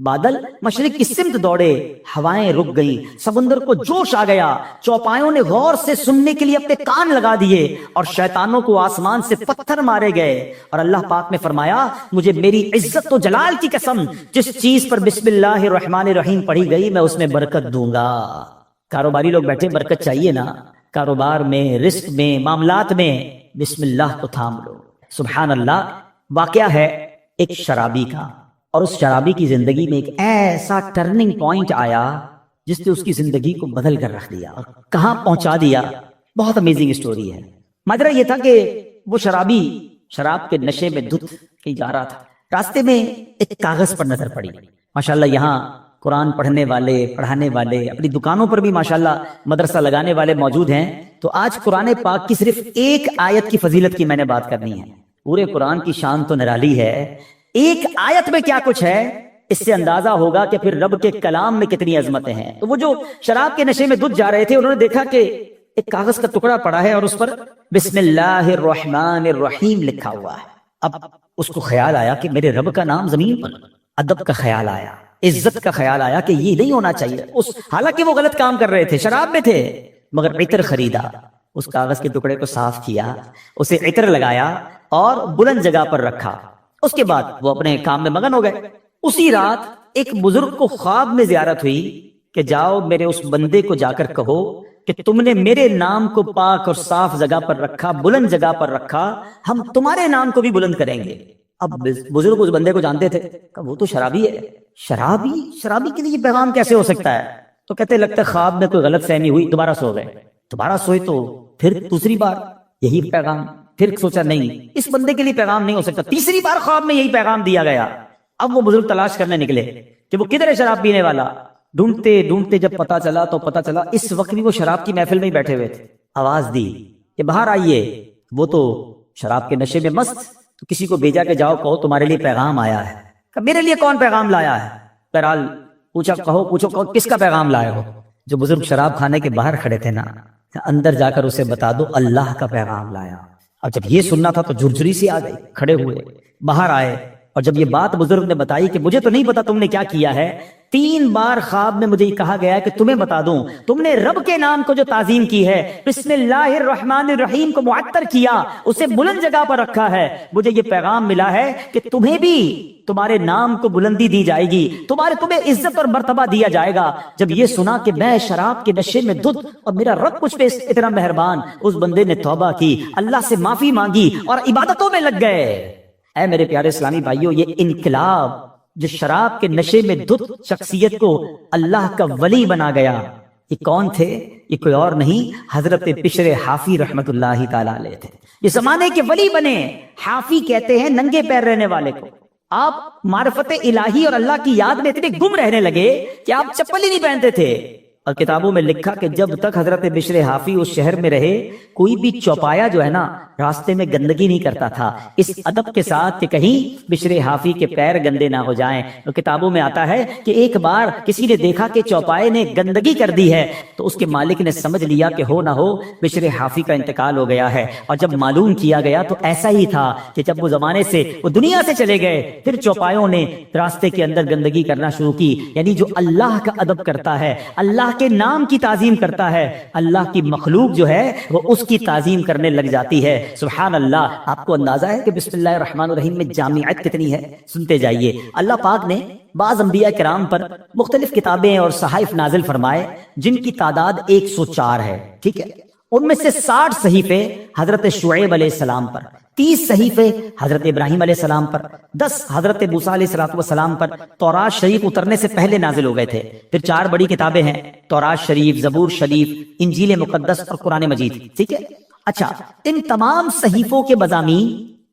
بادل مشرق کی سمت دوڑے، ہوائیں رک گئیں، سمندر کو جوش آ گیا، چوپایوں نے غور سے سننے کے لیے اپنے کان لگا دیے، اور شیطانوں کو آسمان سے پتھر مارے گئے، اور اللہ پاک نے فرمایا مجھے میری عزت و جلال کی قسم، جس چیز پر بسم اللہ الرحمن الرحیم پڑھی گئی میں اس میں برکت دوں گا۔ کاروباری لوگ بیٹھے، برکت چاہیے نا، کاروبار میں، رزق میں، معاملات میں بسم اللہ کو تھام لو۔ سبحان اللہ۔ واقعہ ہے ایک شرابی کا، اور اس شرابی کی زندگی میں ایک ایسا ٹرننگ پوائنٹ آیا جس نے اس کی زندگی کو بدل کر رکھ دیا اور کہاں پہنچا دیا۔ بہت امیزنگ اسٹوری ہے۔ ماجرا یہ تھا کہ وہ شرابی شراب کے نشے میں دھت کہیں جا رہا تھا، راستے میں ایک کاغذ پر نظر پڑی۔ ماشاءاللہ یہاں قرآن پڑھنے والے، پڑھانے والے، اپنی دکانوں پر بھی ماشاءاللہ مدرسہ لگانے والے موجود ہیں۔ تو آج قرآن پاک کی صرف ایک آیت کی فضیلت کی میں نے بات کرنی ہے۔ پورے قرآن کی شان تو نرالی ہے، ایک آیت میں کیا کچھ ہے اس سے اندازہ ہوگا کہ پھر رب کے کلام میں کتنی عظمتیں ہیں۔ تو وہ جو شراب کے نشے میں دھت جا رہے تھے، انہوں نے دیکھا کہ ایک کاغذ کا ٹکڑا پڑا ہے اور اس پر بسم اللہ الرحمن الرحیم لکھا ہوا ہے۔ اب اس کو خیال آیا کہ میرے رب کا نام زمین پر، ادب کا خیال آیا، عزت کا خیال آیا کہ یہ نہیں ہونا چاہیے۔ حالانکہ وہ غلط کام کر رہے تھے، شراب میں تھے، مگر عطر خریدا، اس کاغذ کے ٹکڑے کو صاف کیا، اسے عطر لگایا اور بلند جگہ پر رکھا۔ اس کے بعد وہ اپنے کام میں مگن ہو گئے۔ اسی رات ایک بزرگ کو خواب میں زیارت ہوئی کہ جاؤ میرے اس بندے کو جا کر کہو کہ تم نے میرے نام کو پاک اور صاف جگہ پر رکھا، بلند جگہ پر رکھا، ہم تمہارے نام کو بھی بلند کریں گے۔ اب بزرگ اس بندے کو جانتے تھے کہ وہ تو شرابی ہے۔ شرابی کے لیے یہ پیغام کیسے ہو سکتا ہے؟ تو کہتے لگتا ہے خواب میں کوئی غلط فہمی ہوئی، دوبارہ سو گئے، دوبارہ سوئے تو پھر دوسری بار یہی پیغام، پھر سوچا نہیں اس بندے کے لیے پیغام نہیں ہو سکتا، تیسری بار خواب میں یہی پیغام دیا گیا۔ اب وہ بزرگ تلاش کرنے نکلے کہ وہ کدھر ہے شراب پینے والا۔ ڈھونڈتے ڈھونڈتے جب پتا چلا اس وقت بھی وہ شراب کی محفل میں ہی بیٹھے ہوئے تھے۔ آواز دی کہ باہر آئیے۔ وہ تو شراب کے نشے میں مست، تو کسی کو بھیجا کہ جاؤ کہو تمہارے لیے پیغام آیا ہے۔ کہ میرے لیے کون پیغام لایا ہے؟ بہرحال پوچھو کس کا پیغام لائے ہو؟ جو بزرگ شراب کھانے کے باہر کھڑے تھے نا، اندر جا کر اسے بتا دو اللہ کا پیغام لایا۔ اب جب یہ سننا تھا تو جھرجھری سی آ گئی، کھڑے ہوئے، باہر آئے، اور جب یہ بات بزرگ نے بتائی کہ مجھے تو نہیں پتا تم نے کیا کیا ہے، 3 بار خواب میں مجھے کہا گیا کہ تمہیں بتا دوں، تم نے رب کے نام کو جو تعظیم کی ہے، بسم اللہ الرحمن الرحیم کو معطر کیا، اسے بلند جگہ پر رکھا ہے، مجھے یہ پیغام ملا ہے کہ تمہیں بھی تمہارے نام کو بلندی دی جائے گی، تمہیں عزت اور مرتبہ دیا جائے گا۔ جب یہ سنا کہ میں شراب کے نشے میں دھت اور میرا رب مجھ پہ اتنا مہربان، اس بندے نے توبہ کی، اللہ سے معافی مانگی اور عبادتوں میں لگ گئے۔ اے میرے پیارے اسلامی بھائیوں، یہ انقلاب جو شراب کے نشے میں دھت شخصیت کو اللہ کا ولی بنا گیا، یہ کون تھے؟ یہ کوئی اور نہیں، حضرت بشر حافی رحمت اللہ تعالی علیہ تھے۔ یہ زمانے کے ولی بنے۔ حافی کہتے ہیں ننگے پیر رہنے والے کو۔ آپ معرفت الہی اور اللہ کی یاد میں اتنے گم رہنے لگے کہ آپ چپل ہی نہیں پہنتے تھے۔ اور کتابوں میں لکھا کہ جب تک حضرت بشر حافی اس شہر میں رہے، کوئی بھی چوپایا جو ہے نا راستے میں گندگی نہیں کرتا تھا، اس ادب کے ساتھ کہ کہیں بشر حافی کے پیر گندے نہ ہو جائیں۔ تو کتابوں میں آتا ہے کہ ایک بار کسی نے دیکھا کہ چوپائے نے گندگی کر دی ہے، تو اس کے مالک نے سمجھ لیا کہ ہو نہ ہو بشر حافی کا انتقال ہو گیا ہے۔ اور جب معلوم کیا گیا تو ایسا ہی تھا کہ جب وہ زمانے سے وہ دنیا سے چلے گئے، پھر چوپایوں نے راستے کے اندر گندگی کرنا شروع کی۔ یعنی جو اللہ کا ادب کرتا ہے، اللہ کے نام کی تعظیم کرتا ہے، اللہ کی مخلوق جو ہے وہ اس کی تعظیم کرنے لگ جاتی ہے۔ سبحان اللہ۔ آپ کو اندازہ ہے کہ بسم اللہ الرحمن الرحیم میں جامعیت کتنی ہے؟ سنتے جائیے۔ اللہ پاک نے بعض انبیاء کرام پر مختلف کتابیں اور صحائف نازل فرمائے جن کی تعداد 104 ہے، ٹھیک ہے؟ ان میں سے 60 صحیفے حضرت شعیب علیہ السلام پر، 30 صحیفے حضرت ابراہیم علیہ السلام پر، 10 حضرت موسیٰ علیہ السلام پر تورات شریف اترنے سے پہلے نازل ہو گئے تھے۔ پھر 4 بڑی کتابیں ہیں، تورات شریف، زبور شریف، انجیل مقدس اور قرآن مجید، ٹھیک ہے؟ اچھا، ان تمام صحیفوں کے مضامین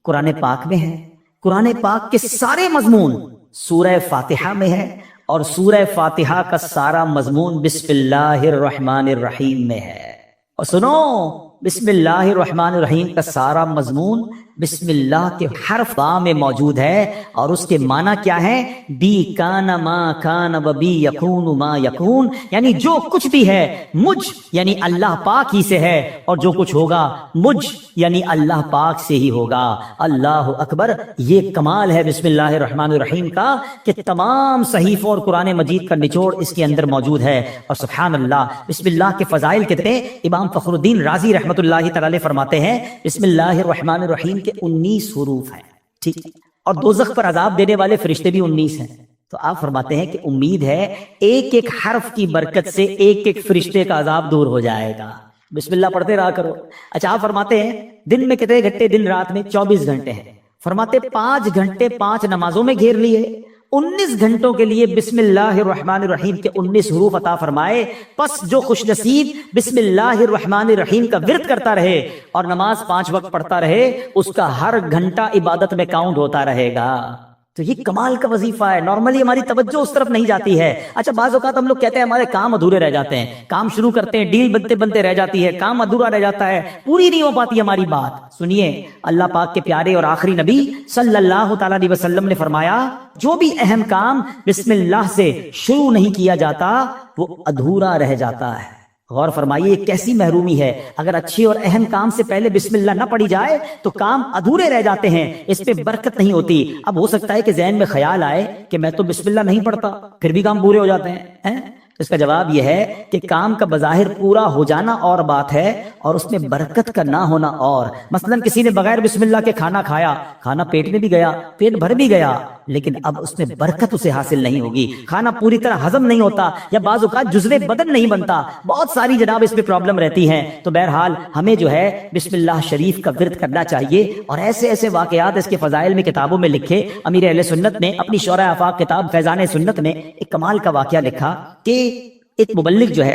قرآن پاک میں ہیں۔ قرآن پاک کے سارے مضمون سورہ فاتحہ میں ہے، اور سورہ فاتحہ کا سارا مضمون بسم اللہ الرحمن الرحیم میں ہے۔ اور سنو، بسم اللہ الرحمن الرحیم کا سارا مضمون بسم اللہ کے حرف با میں موجود ہے، اور اس کے معنی کیا ہے؟ بی کان ما کان و بی یکون ما یکون، یعنی جو کچھ بھی ہے مجھ یعنی اللہ پاک ہی سے ہے، اور جو کچھ ہوگا مجھ یعنی اللہ پاک سے ہی ہوگا۔ اللہ اکبر۔ یہ کمال ہے بسم اللہ الرحمن الرحیم کا کہ تمام صحیفوں اور قرآن مجید کا نچوڑ اس کے اندر موجود ہے۔ اور سبحان اللہ، بسم اللہ کے فضائل کتنے؟ امام فخر الدین رازی رحمت اللہ تعالی فرماتے ہیں بسم اللہ الرحمن الرحیم کے 19 حروف ہیں، ٹھیک، اور دوزخ پر عذاب دینے والے فرشتے بھی 19 ہیں۔ تو آپ فرماتے ہیں کہ امید ہے ایک ایک حرف کی برکت سے ایک ایک فرشتے کا عذاب دور ہو جائے گا۔ بسم اللہ پڑھتے رہا کرو۔ اچھا، آپ فرماتے ہیں دن میں کتنے گھنٹے؟ دن رات میں 24 گھنٹے ہیں۔ فرماتے 5 گھنٹے 5 نمازوں میں گھیر لیے، 19 گھنٹوں کے لیے بسم اللہ الرحمن الرحیم کے 19 حروف عطا فرمائے۔ پس جو خوش نصیب بسم اللہ الرحمن الرحیم کا ورد کرتا رہے اور نماز 5 وقت پڑھتا رہے، اس کا ہر گھنٹہ عبادت میں کاؤنٹ ہوتا رہے گا۔ تو یہ کمال کا وظیفہ ہے۔ نارملی ہماری توجہ اس طرف نہیں جاتی ہے۔ اچھا، بعض اوقات ہم لوگ کہتے ہیں ہمارے کام ادھورے رہ جاتے ہیں، کام شروع کرتے ہیں، ڈیل بنتے بنتے رہ جاتی ہے، کام ادھورا رہ جاتا ہے، پوری نہیں ہو پاتی ہماری بات۔ سنیے، اللہ پاک کے پیارے اور آخری نبی صلی اللہ تعالی علیہ وسلم نے فرمایا جو بھی اہم کام بسم اللہ سے شروع نہیں کیا جاتا وہ ادھورا رہ جاتا ہے۔ غور فرمائیے، یہ کیسی محرومی ہے۔ اگر اچھے اور اہم کام سے پہلے بسم اللہ نہ پڑھی جائے تو کام ادھورے رہ جاتے ہیں، اس پہ برکت نہیں ہوتی۔ اب ہو سکتا ہے کہ ذہن میں خیال آئے کہ میں تو بسم اللہ نہیں پڑھتا، پھر بھی کام پورے ہو جاتے ہیں۔ اس کا جواب یہ ہے کہ کام کا بظاہر پورا ہو جانا اور بات ہے، اور اس میں برکت کا نہ ہونا اور۔ مثلا کسی نے بغیر بسم اللہ کے کھانا کھایا، کھانا پیٹ میں بھی گیا، پیٹ بھر بھی گیا، لیکن اب اس میں برکت اسے حاصل نہیں ہوگی، کھانا پوری طرح ہضم نہیں ہوتا، یا بعض اوقات جزو بدن نہیں بنتا، بہت ساری جناب اس میں پرابلم رہتی ہیں۔ تو بہرحال ہمیں جو ہے بسم اللہ شریف کا ورد کرنا چاہیے، اور ایسے ایسے واقعات اس کے فضائل میں کتابوں میں لکھے۔ امیر اہل سنت نے اپنی شورۂ آفاق کتاب فیضان سنت میں ایک کمال کا واقعہ لکھا کہ ایک مبلغ جو ہے،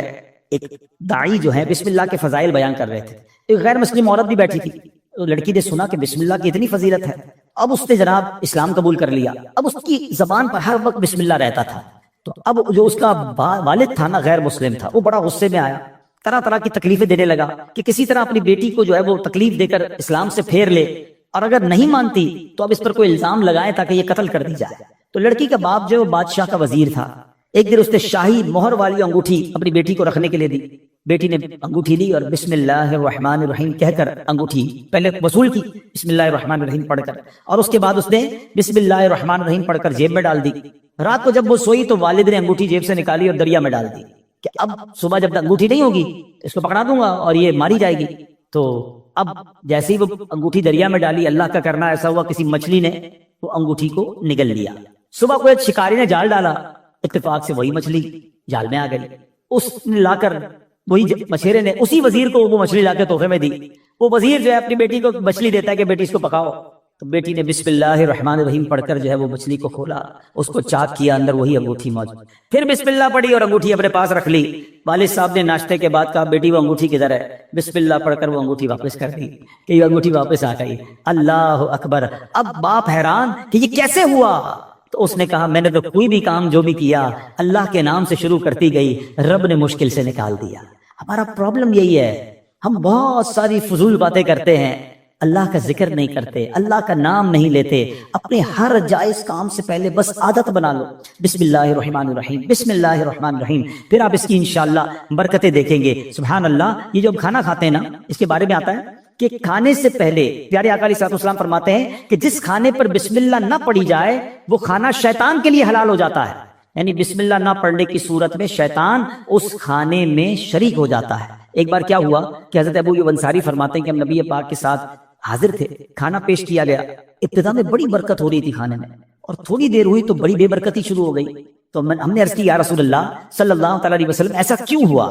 ایک داعی جو ہے، بسم اللہ کے فضائل بیان کر رہے تھے۔ ایک غیر مسلم عورت بھی بیٹھی تھی، لڑکی نے سنا کہ بسم اللہ کی اتنی فضیلت ہے، اب اس نے جناب اسلام قبول کر لیا۔ اب اس کی زبان پر ہر وقت بسم اللہ رہتا تھا، تو اب جو اس کا والد تھا نا، غیر مسلم تھا، وہ بڑا غصے میں آیا، طرح طرح کی تکلیفیں دینے لگا کہ کسی طرح اپنی بیٹی کو جو ہے وہ تکلیف دے کر اسلام سے پھیر لے، اور اگر نہیں مانتی تو اب اس پر کوئی الزام لگائے تاکہ یہ قتل کر دی جائے۔ تو لڑکی کا باپ جو ہے وہ بادشاہ کا وزیر تھا، ایک دن اس نے شاہی مہر والی انگوٹھی اپنی بیٹی کو رکھنے کے لیے دی، بیٹی نے انگوٹھی لی اور بسم اللہ الرحمن الرحیم کہہ کر انگوٹھی پہلے وصول کی، بسم اللہ الرحمن الرحیم پڑھ کر، اور اس کے بعد اس نے بسم اللہ الرحمن الرحیم پڑھ کر جیب میں ڈال دی۔ رات کو جب وہ سوئی تو والد نے انگوٹھی جیب سے نکالی اور دریا میں ڈال دی کہ اب صبح جب انگوٹھی نہیں ہوگی اس کو پکڑا دوں گا اور یہ ماری جائے گی۔ تو اب جیسے ہی وہ انگوٹھی دریا میں ڈالی، اللہ کا کرنا ایسا ہوا کسی مچھلی نے وہ انگوٹھی کو نگل لیا۔ صبح کو ایک شکاری نے جال ڈالا، اتفاق سے وہی مچھلی جال میں آ گئی۔ اس نے لا کر وہی مچھیرے نے اسی وزیر کو وہ مچھلی لا کے تحفے میں دی۔ وہ وزیر جو ہے اپنی بیٹی کو مچھلی دیتا ہے کہ بیٹی اس کو پکاؤ، تو بیٹی نے بسم اللہ الرحمن الرحیم پڑھ کر جو ہے وہ مچھلی کو کھولا، اس کو چاک کیا، اندر وہی انگوٹھی موجود، پھر بسم اللہ پڑھی اور انگوٹھی اپنے پاس رکھ لی۔ والد صاحب نے ناشتے کے بعد کہا بیٹی وہ انگوٹھی کدھر ہے؟ بسم اللہ پڑھ کر وہ انگوٹھی واپس کر دی کہ یہ انگوٹھی واپس آ گئی۔ اللہ اکبر! اب باپ حیران کہ یہ کیسے ہوا؟ تو اس نے کہا میں نے تو کوئی بھی کام جو بھی کیا اللہ کے نام سے شروع کرتی گئی، رب نے مشکل سے نکال دیا۔ ہمارا پرابلم یہی ہے، ہم بہت ساری فضول باتیں کرتے ہیں، اللہ کا ذکر نہیں کرتے، اللہ کا نام نہیں لیتے، اپنے ہر جائز کام سے پہلے بس عادت بنا لو بسم اللہ الرحمن الرحیم، بسم اللہ الرحمن الرحیم، پھر آپ اس کی انشاءاللہ برکتیں دیکھیں گے۔ سبحان اللہ! یہ جو ہم کھانا کھاتے ہیں نا، اس کے بارے میں آتا ہے کہ کھانے سے پہلے پیارے آقا علیہ الصلوۃ والسلام فرماتے ہیں کہ جس کھانے پر بسم اللہ نہ پڑھی جائے وہ کھانا شیطان کے لیے حلال ہو جاتا ہے، یعنی بسم اللہ نہ پڑھنے کی صورت میں شیطان اس کھانے میں شریک ہو جاتا ہے۔ ایک بار کیا ہوا کہ حضرت ابو ایوب انصاری فرماتے ہیں کہ ہم نبی پاک کے ساتھ حاضر تھے، کھانا پیش کیا گیا، ابتدا میں بڑی برکت ہو رہی تھی کھانے میں، اور تھوڑی دیر ہوئی تو بڑی بے برکتی شروع ہو گئی۔ تو ہم نے عرض کی یا رسول اللہ صلی اللہ تعالی علیہ وسلم ایسا کیوں ہوا؟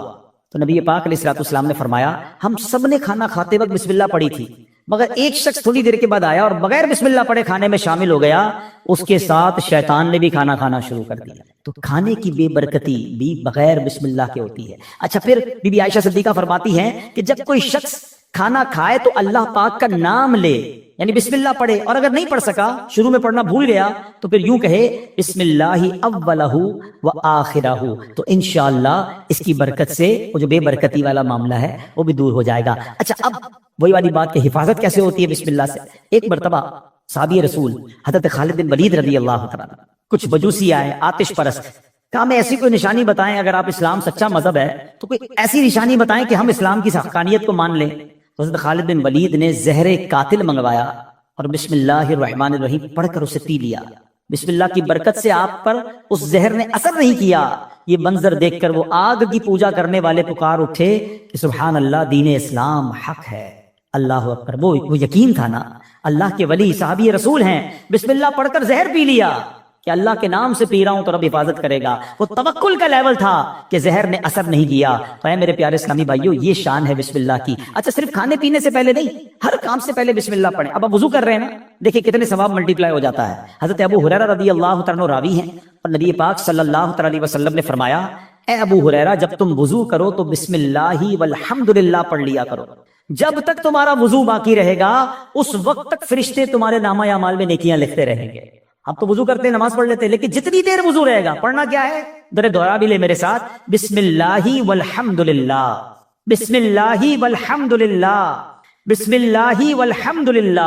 تو نبی پاک علیہ الصلوۃ والسلام نے فرمایا ہم سب نے کھانا کھاتے وقت بسم اللہ پڑھی تھی، مگر ایک شخص تھوڑی دیر کے بعد آیا اور بغیر بسم اللہ پڑھے کھانے میں شامل ہو گیا، اس کے ساتھ شیطان نے بھی کھانا کھانا شروع کر دیا۔ تو کھانے کی بے برکتی بھی بغیر بسم اللہ کے ہوتی ہے۔ اچھا، پھر بی بی عائشہ صدیقہ فرماتی ہیں کہ جب کوئی شخص کھانا کھائے تو اللہ پاک کا نام لے، یعنی بسم اللہ پڑھے، اور اگر نہیں پڑھ سکا، شروع میں پڑھنا بھول گیا، تو پھر یوں کہے بسم اللہ اولہ و آخرہ، تو انشاءاللہ اس کی برکت سے وہ جو بے برکتی والا معاملہ ہے وہ بھی دور ہو جائے گا۔ اچھا، اب وہی والی بات کہ حفاظت کیسے ہوتی ہے بسم اللہ سے۔ ایک مرتبہ صحابی رسول حضرت خالد بن ولید رضی اللہ تعالیٰ، کچھ مجوسی آئے آتش پرست، کہا میں ایسی کوئی نشانی بتائیں، اگر آپ اسلام سچا مذہب ہے تو کوئی ایسی نشانی بتائیں کہ ہم اسلام کی حقانیت کو مان لیں۔ تو حضرت خالد بن ولید نے زہر قاتل منگوایا اور بسم اللہ الرحمن الرحیم پڑھ کر اسے پی لیا۔ بسم اللہ کی برکت سے آپ پر اس زہر نے اثر نہیں کیا۔ یہ منظر دیکھ کر وہ آگ کی پوجا کرنے والے پکار اٹھے کہ سبحان اللہ، دین اسلام حق ہے، اللہ اکبر۔ وہ یقین تھا نا، اللہ کے ولی صحابی رسول ہیں، بسم اللہ پڑھ کر زہر پی لیا کہ اللہ کے نام سے پی رہا ہوں تو رب حفاظت کرے گا۔ وہ توکل کا لیول تھا کہ زہر نے اثر نہیں کیا۔ تو اے میرے پیارے اسلامی بھائیو، یہ شان ہے بسم اللہ کی۔ اچھا، صرف کھانے پینے سے پہلے نہیں، ہر کام سے پہلے بسم اللہ پڑھیں۔ اب آپ وضو کر رہے ہیں نا، دیکھیں کتنے ثواب ملٹی پلائی ہو جاتا ہے۔ حضرت ابو ہریرہ رضی اللہ تعالیٰ عنہ راوی ہیں، اور نبی پاک صلی اللہ تعالی علیہ وسلم نے فرمایا اے ابو ہریرہ، جب تم وضو کرو تو بسم اللہ والحمدللہ پڑھ لیا کرو، جب تک تمہارا وضو باقی رہے گا اس وقت تک فرشتے تمہارے نامہ اعمال میں نیکیاں لکھتے رہیں گے۔ اب تو وضو کرتے ہیں، نماز پڑھ لیتے ہیں، لیکن جتنی دیر وضو رہے گا پڑھنا کیا ہے؟ ذرا دوہرا بھی لے میرے ساتھ، بسم اللہ والحمدللہ، بسم اللہ والحمدللہ، بسم اللہ والحمدللہ۔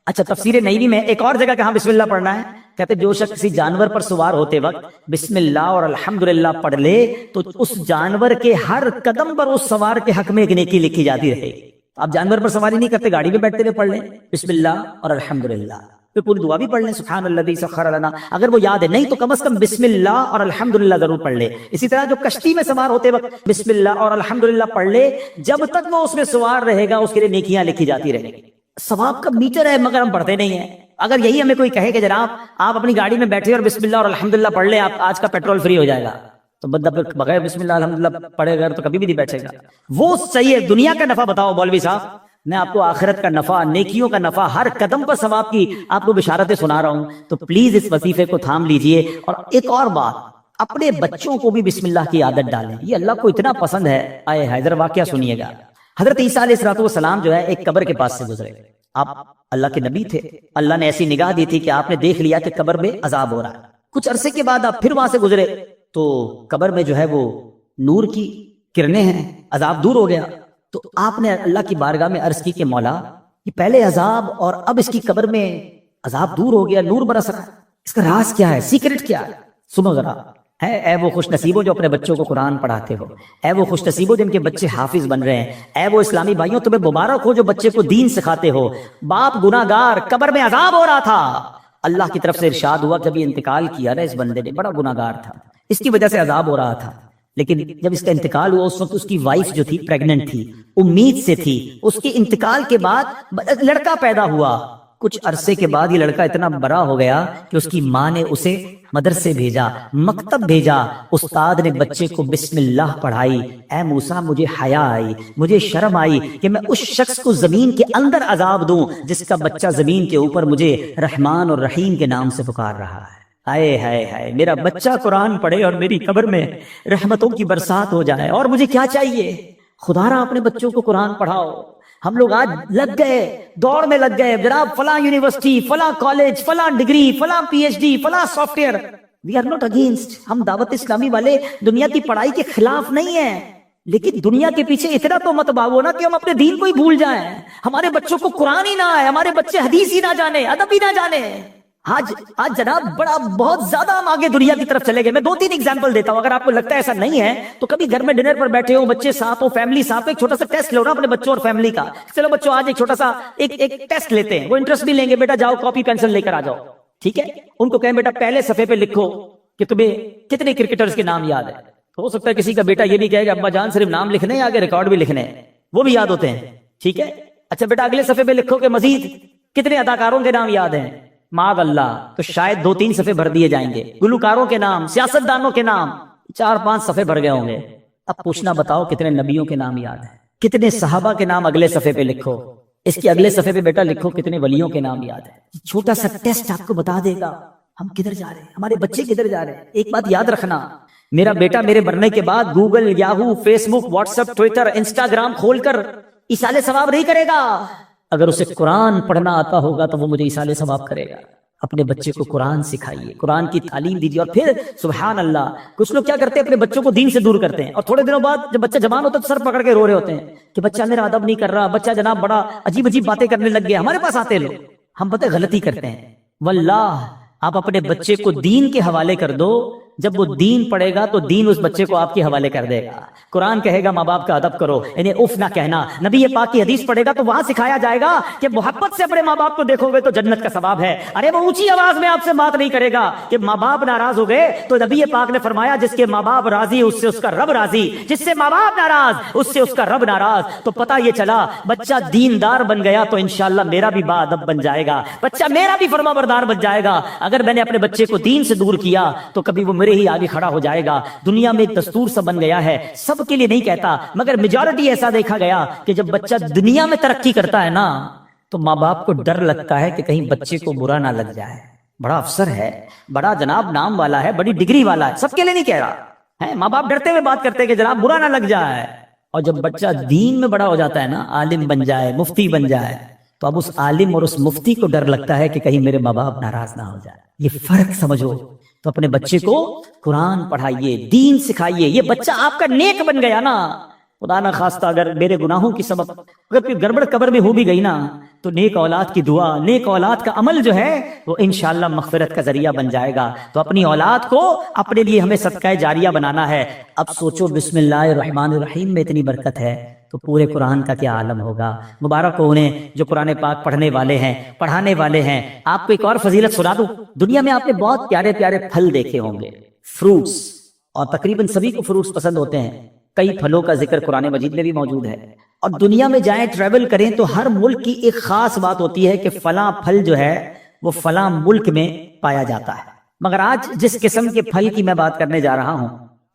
اچھا، تفسیر نبوی میں ایک اور جگہ کہاں بسم اللہ پڑھنا ہے، کہتے جو شخص کسی جانور پر سوار ہوتے وقت بسم اللہ اور الحمدللہ پڑھ لے تو اس جانور کے ہر قدم پر اس سوار کے حق میں ایک نیکی لکھی جاتی رہے گی۔ آپ جانور پر سواری نہیں کرتے، گاڑی میں بیٹھتے ہوئے پڑھ لیں بسم اللہ اور الحمدللہ، پھر پوری دعا بھی پڑھ لیں سبحان الذی سخر لنا، اگر وہ یاد ہے نہیں تو کم از کم بسم اللہ اور الحمدللہ ضرور پڑھ لے۔ اسی طرح جو کشتی میں سوار ہوتے وقت بسم اللہ اور الحمدللہ پڑھ لے، جب تک وہ اس میں سوار رہے گا اس کے لیے نیکیاں لکھی جاتی رہیں گی۔ ثواب کا میٹر ہے مگر ہم پڑھتے نہیں ہیں۔ اگر یہی ہمیں کوئی کہے کہ جناب آپ اپنی گاڑی میں بیٹھے اور بسم اللہ اور الحمدللہ پڑھ لیں، آپ آج کا پیٹرول فری ہو جائے گا، تو بندہ پھر بغیر بسم اللہ الحمدللہ پڑھے گا تو کبھی بھی نہیں بیٹھے گا۔ وہ صحیح ہے، دنیا کا نفع بتاؤ مولوی صاحب، میں آپ کو آخرت کا نفع، نیکیوں کا نفع، ہر قدم پر ثواب کی آپ کو بشارتیں سنا رہا ہوں، تو پلیز اس وظیفے کو تھام لیجئے۔ اور ایک اور بات، اپنے بچوں کو بھی بسم اللہ کی عادت ڈالیں، یہ اللہ کو اتنا پسند ہے۔ آئے حیدر واقعہ سنیے گا، حضرت عیسیٰ علیہ السلام جو ہے ایک قبر کے پاس سے گزرے، آپ اللہ کے نبی تھے، اللہ نے ایسی نگاہ دی تھی کہ آپ نے دیکھ لیا کہ قبر میں عذاب ہو رہا ہے۔ کچھ عرصے کے بعد آپ پھر وہاں سے گزرے تو قبر میں جو ہے وہ نور کی کرنیں ہیں، عذاب دور ہو گیا۔ تو آپ نے اللہ کی بارگاہ میں عرض کی کہ مولا، یہ پہلے عذاب اور اب اس کی قبر میں عذاب دور ہو گیا، نور برس رہا ہے، اس کا راز کیا ہے، سیکرٹ کیا ہے؟ سنو ذرا، ہے اے وہ خوش نصیبوں جو اپنے بچوں کو قرآن پڑھاتے ہو، اے وہ خوش نصیبوں جن کے بچے حافظ بن رہے ہیں، اے وہ اسلامی بھائیوں تمہیں مبارک ہو جو بچے کو دین سکھاتے ہو۔ باپ گناہگار، قبر میں عذاب ہو رہا تھا، اللہ کی طرف سے ارشاد ہوا جب یہ انتقال کیا نا اس بندے نے، بڑا گناہگار تھا، اس کی وجہ سے عذاب ہو رہا تھا، لیکن جب اس کا انتقال ہوا اس وقت اس کی وائف جو تھی پریگننٹ تھی، امید سے تھی، اس کے انتقال کے بعد لڑکا پیدا ہوا، کچھ عرصے کے بعد یہ لڑکا اتنا بڑا ہو گیا کہ اس کی ماں نے اسے مدرسے بھیجا، مکتب بھیجا، استاد نے بچے کو بسم اللہ پڑھائی، اے موسیٰ مجھے حیا آئی، مجھے شرم آئی کہ میں اس شخص کو زمین کے اندر عذاب دوں جس کا بچہ زمین کے اوپر مجھے رحمان اور رحیم کے نام سے پکار رہا ہے۔ ہائے ہائے ہائے، میرا بچہ قرآن پڑھے اور میری قبر میں رحمتوں کی برسات ہو جائے، اور مجھے کیا چاہیے؟ خدا را اپنے بچوں کو قرآن پڑھاؤ۔ ہم لوگ آج لگ گئے، دوڑ میں لگ گئے، جناب فلاں یونیورسٹی، فلاں کالج، فلاں ڈگری، فلاں پی ایچ ڈی، فلاں software. We are not against, ہم دعوت اسلامی والے دنیا کی پڑھائی کے خلاف نہیں ہیں، لیکن دنیا کے پیچھے اتنا تو مت بھاگو نا کہ ہم اپنے دین کو ہی بھول جائیں، ہمارے بچوں کو قرآن ہی نہ آئے، ہمارے بچے حدیث ہی نہ جانے، ادب ہی نہ جانے۔ آج جناب بہت زیادہ ہم آگے دنیا کی طرف چلے گئے۔ میں 2-3 ایگزامپل دیتا ہوں، اگر آپ کو لگتا ہے ایسا نہیں ہے تو کبھی گھر میں ڈنر پر بیٹھے ہو، بچے ساتھ ہو، فیملی ساتھ ہو، ایک چھوٹا سا ٹیسٹ لو نا اپنے بچوں اور فیملی کا۔ چلو بچوں آج ایک چھوٹا سا ایک ٹیسٹ لیتے ہیں، وہ انٹرسٹ بھی لیں گے، بیٹا جاؤ کاپی پینسل لے کر آ جاؤ، ٹھیک ہے؟ ان کو کہیں بیٹا پہلے صفحے پہ لکھو کہ تمہیں کتنے کرکٹرز کے نام یاد ہے۔ ہو سکتا ہے کسی کا بیٹا یہ بھی کہے کہ ابا جان صرف نام لکھنے ہیں، آگے ریکارڈ بھی لکھنے ہیں، وہ بھی یاد ہوتے ہیں، ٹھیک ہے؟ اچھا بیٹا اگلے صفحے پہ لکھو کہ مزید کتنے اداکاروں کے نام یاد ہیں۔ معاذ اللہ، تو شاید 2-3 صفحے بھر دیے جائیں گے، گلوکاروں کے نام، سیاستدانوں کے نام 4-5 صفحے بھر گئے ہوں گے۔ اب پوچھنا بتاؤ کتنے نبیوں کے نام یاد ہیں، کتنے صحابہ کے نام اگلے صفحے پہ لکھو، اس کے اگلے صفحے پہ بیٹا لکھو کتنے ولیوں کے نام یاد ہیں۔ چھوٹا سا ٹیسٹ آپ کو بتا دے گا ہم کدھر جا رہے ہیں، ہمارے بچے کدھر جا رہے ہیں۔ ایک بات یاد رکھنا، میرا بیٹا میرے مرنے کے بعد گوگل، یاہو، فیس بک، واٹس ایپ، ٹویٹر، انسٹاگرام کھول کر ایصال ثواب نہیں کرے گا، اگر اسے قرآن پڑھنا آتا ہوگا تو وہ مجھے ایصال ثواب کرے گا۔ اپنے بچے کو قرآن سکھائیے، قرآن کی تعلیم دیجیے، اور پھر سبحان اللہ کچھ لوگ کیا کرتے ہیں اپنے بچوں کو دین سے دور کرتے ہیں، اور تھوڑے دنوں بعد جب بچہ جوان ہوتا ہے تو سر پکڑ کے رو رہے ہوتے ہیں کہ بچہ میرا ادب نہیں کر رہا، بچہ جناب بڑا عجیب عجیب باتیں کرنے لگ گیا۔ ہمارے پاس آتے لوگ، ہم پتہ غلطی کرتے ہیں۔ واللہ آپ اپنے بچے کو دین کے حوالے کر دو، جب وہ دین پڑھے گا تو دین اس بچے کو آپ کے حوالے کر دے گا۔ قرآن کہے گا ماں باپ کا ادب کرو، انہیں اف نہ کہنا، نبی پاک کی حدیث پڑھے گا تو وہاں سکھایا جائے گا کہ محبت سے اپنے ماں باپ کو دیکھو گے تو جنت کا ثواب ہے۔ ارے وہ اونچی آواز میں آپ سے بات نہیں کرے گا کہ ماں باپ ناراض ہو گئے، تو نبی پاک نے فرمایا جس کے ماں باپ راضی اس سے اس کا رب راضی، جس سے ماں باپ ناراض اس سے اس کا رب ناراض۔ تو پتہ یہ چلا بچہ دیندار بن گیا تو انشاءاللہ میرا بھی با ادب بن جائے گا، بچہ میرا بھی فرما بردار بن جائے گا۔ اگر میں نے اپنے بچے کو دین سے دور کیا تو کبھی وہ میرے ہی آگے کھڑا ہو جائے گا۔ دنیا میں ایک دستور سا بن گیا ہے، سب کے لیے نہیں کہتا مگر میجورٹی ایسا دیکھا گیا کہ جب بچہ دنیا میں ترقی کرتا ہے نا تو ماں باپ کو ڈر لگتا ہے کہ کہیں بچے کو برا نہ لگ جائے، بڑا افسر ہے، بڑا جناب نام والا ہے، بڑی ڈگری والا ہے، سب کے لیے نہیں کہہ رہا ہے، ماں باپ ڈرتے ہوئے بات کرتے ہیں کہ جناب برا نہ لگ جائے۔ اور جب بچہ دین میں بڑا ہو جاتا ہے نا، عالم بن جائے، مفتی بن جائے، تو اب اس عالم اور اس مفتی کو ڈر لگتا ہے کہ کہیں میرے ماں باپ ناراض نہ ہو جائے۔ یہ فرق سمجھو۔ تو اپنے بچے کو قرآن پڑھائیے، دین سکھائیے، یہ بچہ آپ کا نیک بن گیا نا، خدا نہ خواستہ اگر میرے گناہوں کی سبب اگر کوئی گڑبڑ قبر میں ہو بھی گئی نا تو نیک اولاد کی دعا، نیک اولاد کا عمل جو ہے وہ انشاءاللہ مغفرت کا ذریعہ بن جائے گا۔ تو اپنی اولاد کو اپنے لیے ہمیں صدقہ جاریہ بنانا ہے۔ اب سوچو بسم اللہ الرحمن الرحیم میں اتنی برکت ہے تو پورے قرآن کا کیا عالم ہوگا۔ مبارک ہو انہیں جو قرآن پاک پڑھنے والے ہیں، پڑھانے والے ہیں۔ آپ کو ایک اور فضیلت سنا دوں، دنیا میں آپ نے بہت پیارے پیارے پھل دیکھے ہوں گے، فروٹس، اور تقریباً سبھی کو فروٹس پسند ہوتے ہیں۔ کئی پھلوں کا ذکر قرآن مجید میں بھی موجود ہے، اور دنیا میں جائیں ٹریول کریں تو ہر ملک کی ایک خاص بات ہوتی ہے کہ فلاں پھل جو ہے وہ فلاں ملک میں پایا جاتا ہے۔ مگر آج جس قسم کے پھل کی میں بات کرنے جا رہا ہوں،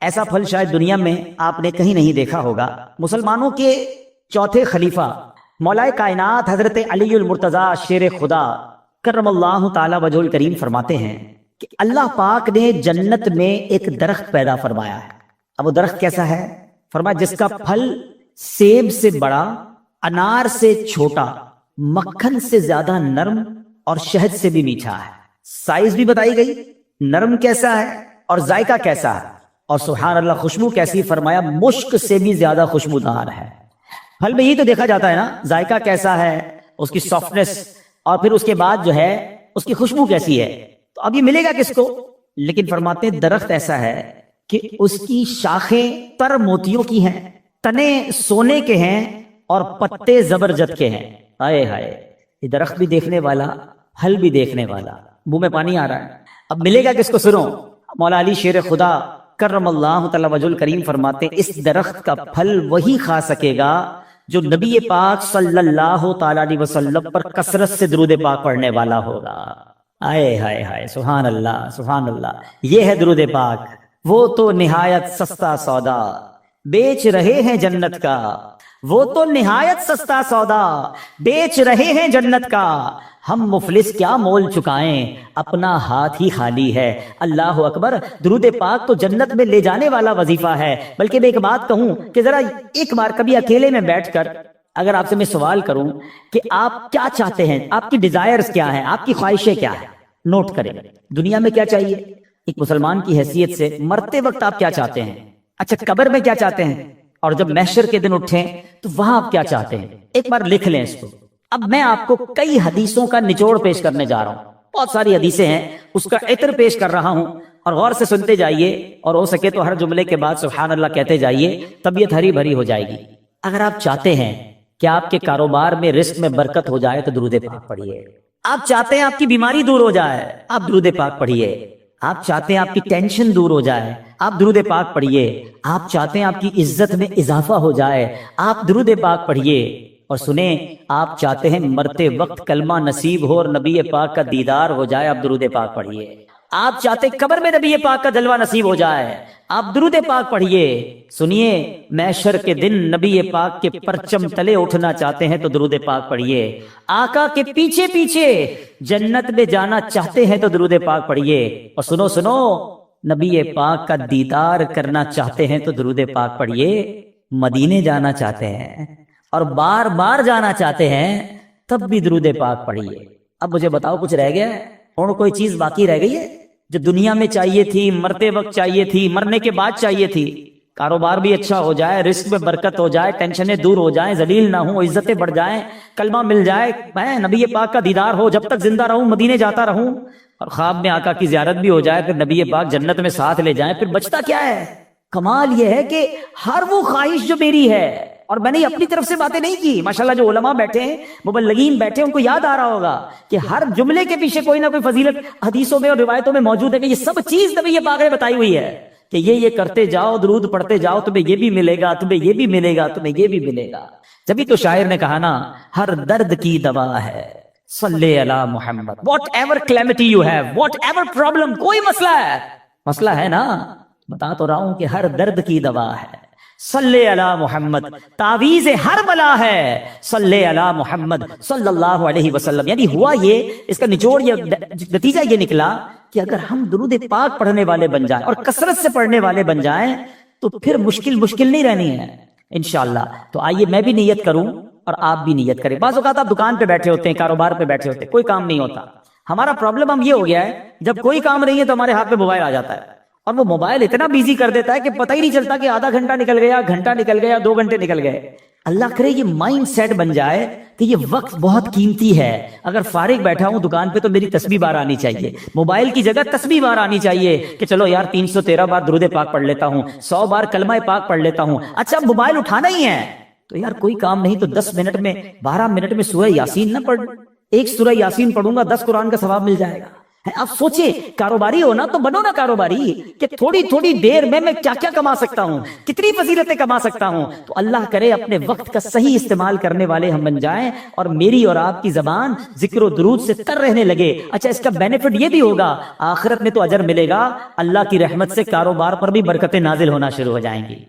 ایسا پھل شاید دنیا میں آپ نے کہیں نہیں دیکھا ہوگا۔ مسلمانوں کے چوتھے خلیفہ مولائے کائنات حضرت علی المرتضیٰ شیر خدا کرم اللہ تعالی وجہ الکریم فرماتے ہیں کہ اللہ پاک نے جنت میں ایک درخت پیدا فرمایا ہے۔ اب وہ درخت کیسا ہے؟ فرمایا جس کا پھل سیب سے بڑا، انار سے چھوٹا، مکھن سے زیادہ نرم اور شہد سے بھی میٹھا ہے۔ سائز بھی بتائی گئی، نرم کیسا ہے اور ذائقہ کیسا ہے، اور سبحان اللہ خوشبو کیسی، فرمایا مشک سے بھی زیادہ خوشبودار ہے۔ پھل میں یہی تو دیکھا جاتا ہے نا، ذائقہ کیسا ہے، اس کی سافٹنس، اور پھر اس کے بعد جو ہے اس کی خوشبو کیسی ہے۔ تو اب یہ ملے گا کس کو؟ لیکن فرماتے ہیں درخت ایسا ہے کہ اس کی شاخیں تر موتیوں کی ہیں، تنے سونے کے ہیں اور پتے زبرجد کے ہیں۔ ہائے ہائے، یہ درخت بھی دیکھنے والا، پھل بھی دیکھنے والا، منہ میں پانی آ رہا ہے۔ اب ملے گا کس کو؟ سنو، مولا علی شیر خدا کرم اللہ تعالی وجہ الکریم فرماتے ہیں اس درخت کا پھل وہی کھا سکے گا جو نبی پاک صلی اللہ تعالی علیہ وسلم پر کثرت سے درود پاک پڑھنے والا ہوگا۔ آئے ہائے ہائے، سبحان اللہ سبحان اللہ، یہ ہے درود پاک۔ وہ تو نہایت سستا سودا بیچ رہے ہیں جنت کا، وہ تو نہایت سستا سودا بیچ رہے ہیں جنت کا، ہم مفلس کیا مول چکائیں اپنا ہاتھ ہی خالی ہے۔ اللہ اکبر، درود پاک تو جنت میں لے جانے والا وظیفہ ہے۔ بلکہ میں ایک بات کہوں کہ ذرا ایک بار کبھی اکیلے میں بیٹھ کر اگر آپ سے میں سوال کروں کہ آپ کیا چاہتے ہیں، آپ کی ڈیزائرز کیا ہیں، آپ کی خواہشیں کیا ہیں، نوٹ کریں۔ دنیا میں کیا چاہیے ایک مسلمان کی حیثیت سے، مرتے وقت آپ کیا چاہتے ہیں، اچھا قبر میں کیا چاہتے ہیں، اور جب محشر کے دن اٹھیں تو وہاں آپ کیا چاہتے ہیں، ایک بار لکھ لیں اس کو۔ اب میں آپ کو کئی حدیثوں کا نچوڑ پیش کرنے جا رہا ہوں، بہت ساری حدیثیں ہیں، اس کا عطر پیش کر رہا ہوں، اور غور سے سنتے جائیے، اور ہو سکے تو ہر جملے کے بعد سبحان اللہ کہتے جائیے، طبیعت ہری بھری ہو جائے گی۔ اگر آپ چاہتے ہیں کہ آپ کے کاروبار میں رزق میں برکت ہو جائے تو درود پاک پڑھیے۔ آپ چاہتے ہیں آپ کی بیماری دور ہو جائے، آپ درود پاک پڑھیے۔ آپ چاہتے ہیں آپ کی ٹینشن دور ہو جائے، آپ درود پاک پڑھیے۔ آپ چاہتے ہیں آپ کی عزت میں اضافہ ہو جائے، آپ درود پاک پڑھیے۔ اور سنیں، آپ چاہتے ہیں مرتے وقت کلمہ نصیب ہو اور نبی پاک کا دیدار ہو جائے، آپ درود پاک پڑھیے۔ آپ چاہتے ہیں قبر میں نبی پاک کا جلوہ نصیب ہو جائے، آپ درود پاک پڑھیے۔ سنیے، محشر کے دن نبی پاک کے پرچم تلے اٹھنا چاہتے ہیں تو درود پاک پڑھیے۔ آقا کے پیچھے پیچھے جنت میں جانا چاہتے ہیں تو درود پاک پڑھیے۔ اور سنو سنو، نبی پاک کا دیدار کرنا چاہتے ہیں تو درود پاک پڑھیے۔ مدینے جانا چاہتے ہیں اور بار بار جانا چاہتے ہیں تب بھی درود پاک پڑھیے۔ اب مجھے بتاؤ، کچھ رہ گیا ہے اور کوئی چیز باقی رہ گئی ہے جو دنیا میں چاہیے تھی، مرتے وقت چاہیے تھی، مرنے کے بعد چاہیے تھی؟ کاروبار بھی اچھا ہو جائے، رزق میں برکت ہو جائے، ٹینشنیں دور ہو جائیں، ذلیل نہ ہوں، عزتیں بڑھ جائیں، کلمہ مل جائے، میں نبی پاک کا دیدار ہو، جب تک زندہ رہوں مدینے جاتا رہوں، اور خواب میں آقا کی زیارت بھی ہو جائے، پھر نبی پاک جنت میں ساتھ لے جائیں، پھر بچتا کیا ہے؟ کمال یہ ہے کہ ہر وہ خواہش جو میری ہے، اور میں نے اپنی طرف سے باتیں نہیں کی، ماشاءاللہ جو علماء بیٹھے ہیں، مبلغین بیٹھے ہیں، ان کو یاد آ رہا ہوگا کہ ہر جملے کے پیچھے کوئی نہ کوئی فضیلت حدیثوں میں اور روایتوں میں موجود ہے کہ یہ سب چیز نبی پاک نے بتائی ہوئی ہے کہ یہ کرتے جاؤ، درود پڑھتے جاؤ، تمہیں یہ بھی ملے گا، تمہیں یہ بھی ملے گا، تمہیں یہ بھی ملے گا۔ جبھی تو شاعر نے کہا نا، ہر درد کی دوا ہے صلی علی محمد، whatever calamity you have, whatever problem, کوئی مسئلہ ہے نا، بتا تو رہا ہوں کہ ہر درد کی دوا ہے صلی علی محمد، تعویذ ہر بلا ہے صلی علی محمد صلی اللہ علیہ وسلم۔ یعنی ہوا یہ، اس کا نچوڑ یہ، نتیجہ یہ نکلا کہ اگر ہم درود پاک پڑھنے والے بن جائیں اور کثرت سے پڑھنے والے بن جائیں تو پھر مشکل نہیں رہنی ہے انشاءاللہ۔ تو آئیے میں بھی نیت کروں اور آپ بھی نیت کریں۔ بعض اوقات آپ دکان پہ بیٹھے ہوتے ہیں، کاروبار پہ بیٹھے ہوتے ہیں، کوئی کام نہیں ہوتا۔ ہمارا پرابلم ہم یہ ہو گیا ہے، جب کوئی کام نہیں ہے تو ہمارے ہاتھ میں موبائل آ جاتا ہے، اور وہ موبائل اتنا بیزی کر دیتا ہے کہ پتہ ہی نہیں چلتا کہ آدھا گھنٹہ نکل گیا، گھنٹہ نکل گیا، 2 گھنٹے نکل گئے۔ اللہ کرے یہ مائنڈ سیٹ بن جائے کہ یہ وقت بہت قیمتی ہے، اگر فارغ بیٹھا ہوں دکان پہ تو میری تسبیح بار آنی چاہیے، موبائل کی جگہ تسبیح بار آنی چاہیے کہ چلو یار 313 بار درود پاک پڑھ لیتا ہوں، 100 بار کلمہ پاک پڑھ لیتا ہوں۔ اچھا موبائل اٹھانا ہی ہے تو یار کوئی کام نہیں تو 10 منٹ میں 12 منٹ میں سورہ یاسین نہ پڑھ، ایک سورہ یاسین پڑھوں گا 10 قرآن کا ثواب مل جائے گا۔ آپ سوچیں، کاروباری ہو نا تو بنو نا کاروباری کہ تھوڑی دیر میں کیا کیا کما سکتا ہوں، کتنی فضیلتیں کما سکتا ہوں۔ تو اللہ کرے اپنے وقت کا صحیح استعمال کرنے والے ہم بن جائیں اور میری اور آپ کی زبان ذکر و درود سے تر رہنے لگے۔ اچھا اس کا بینیفٹ یہ بھی ہوگا، آخرت میں تو اجر ملے گا، اللہ کی رحمت سے کاروبار پر بھی برکتیں نازل ہونا شروع ہو جائیں گی۔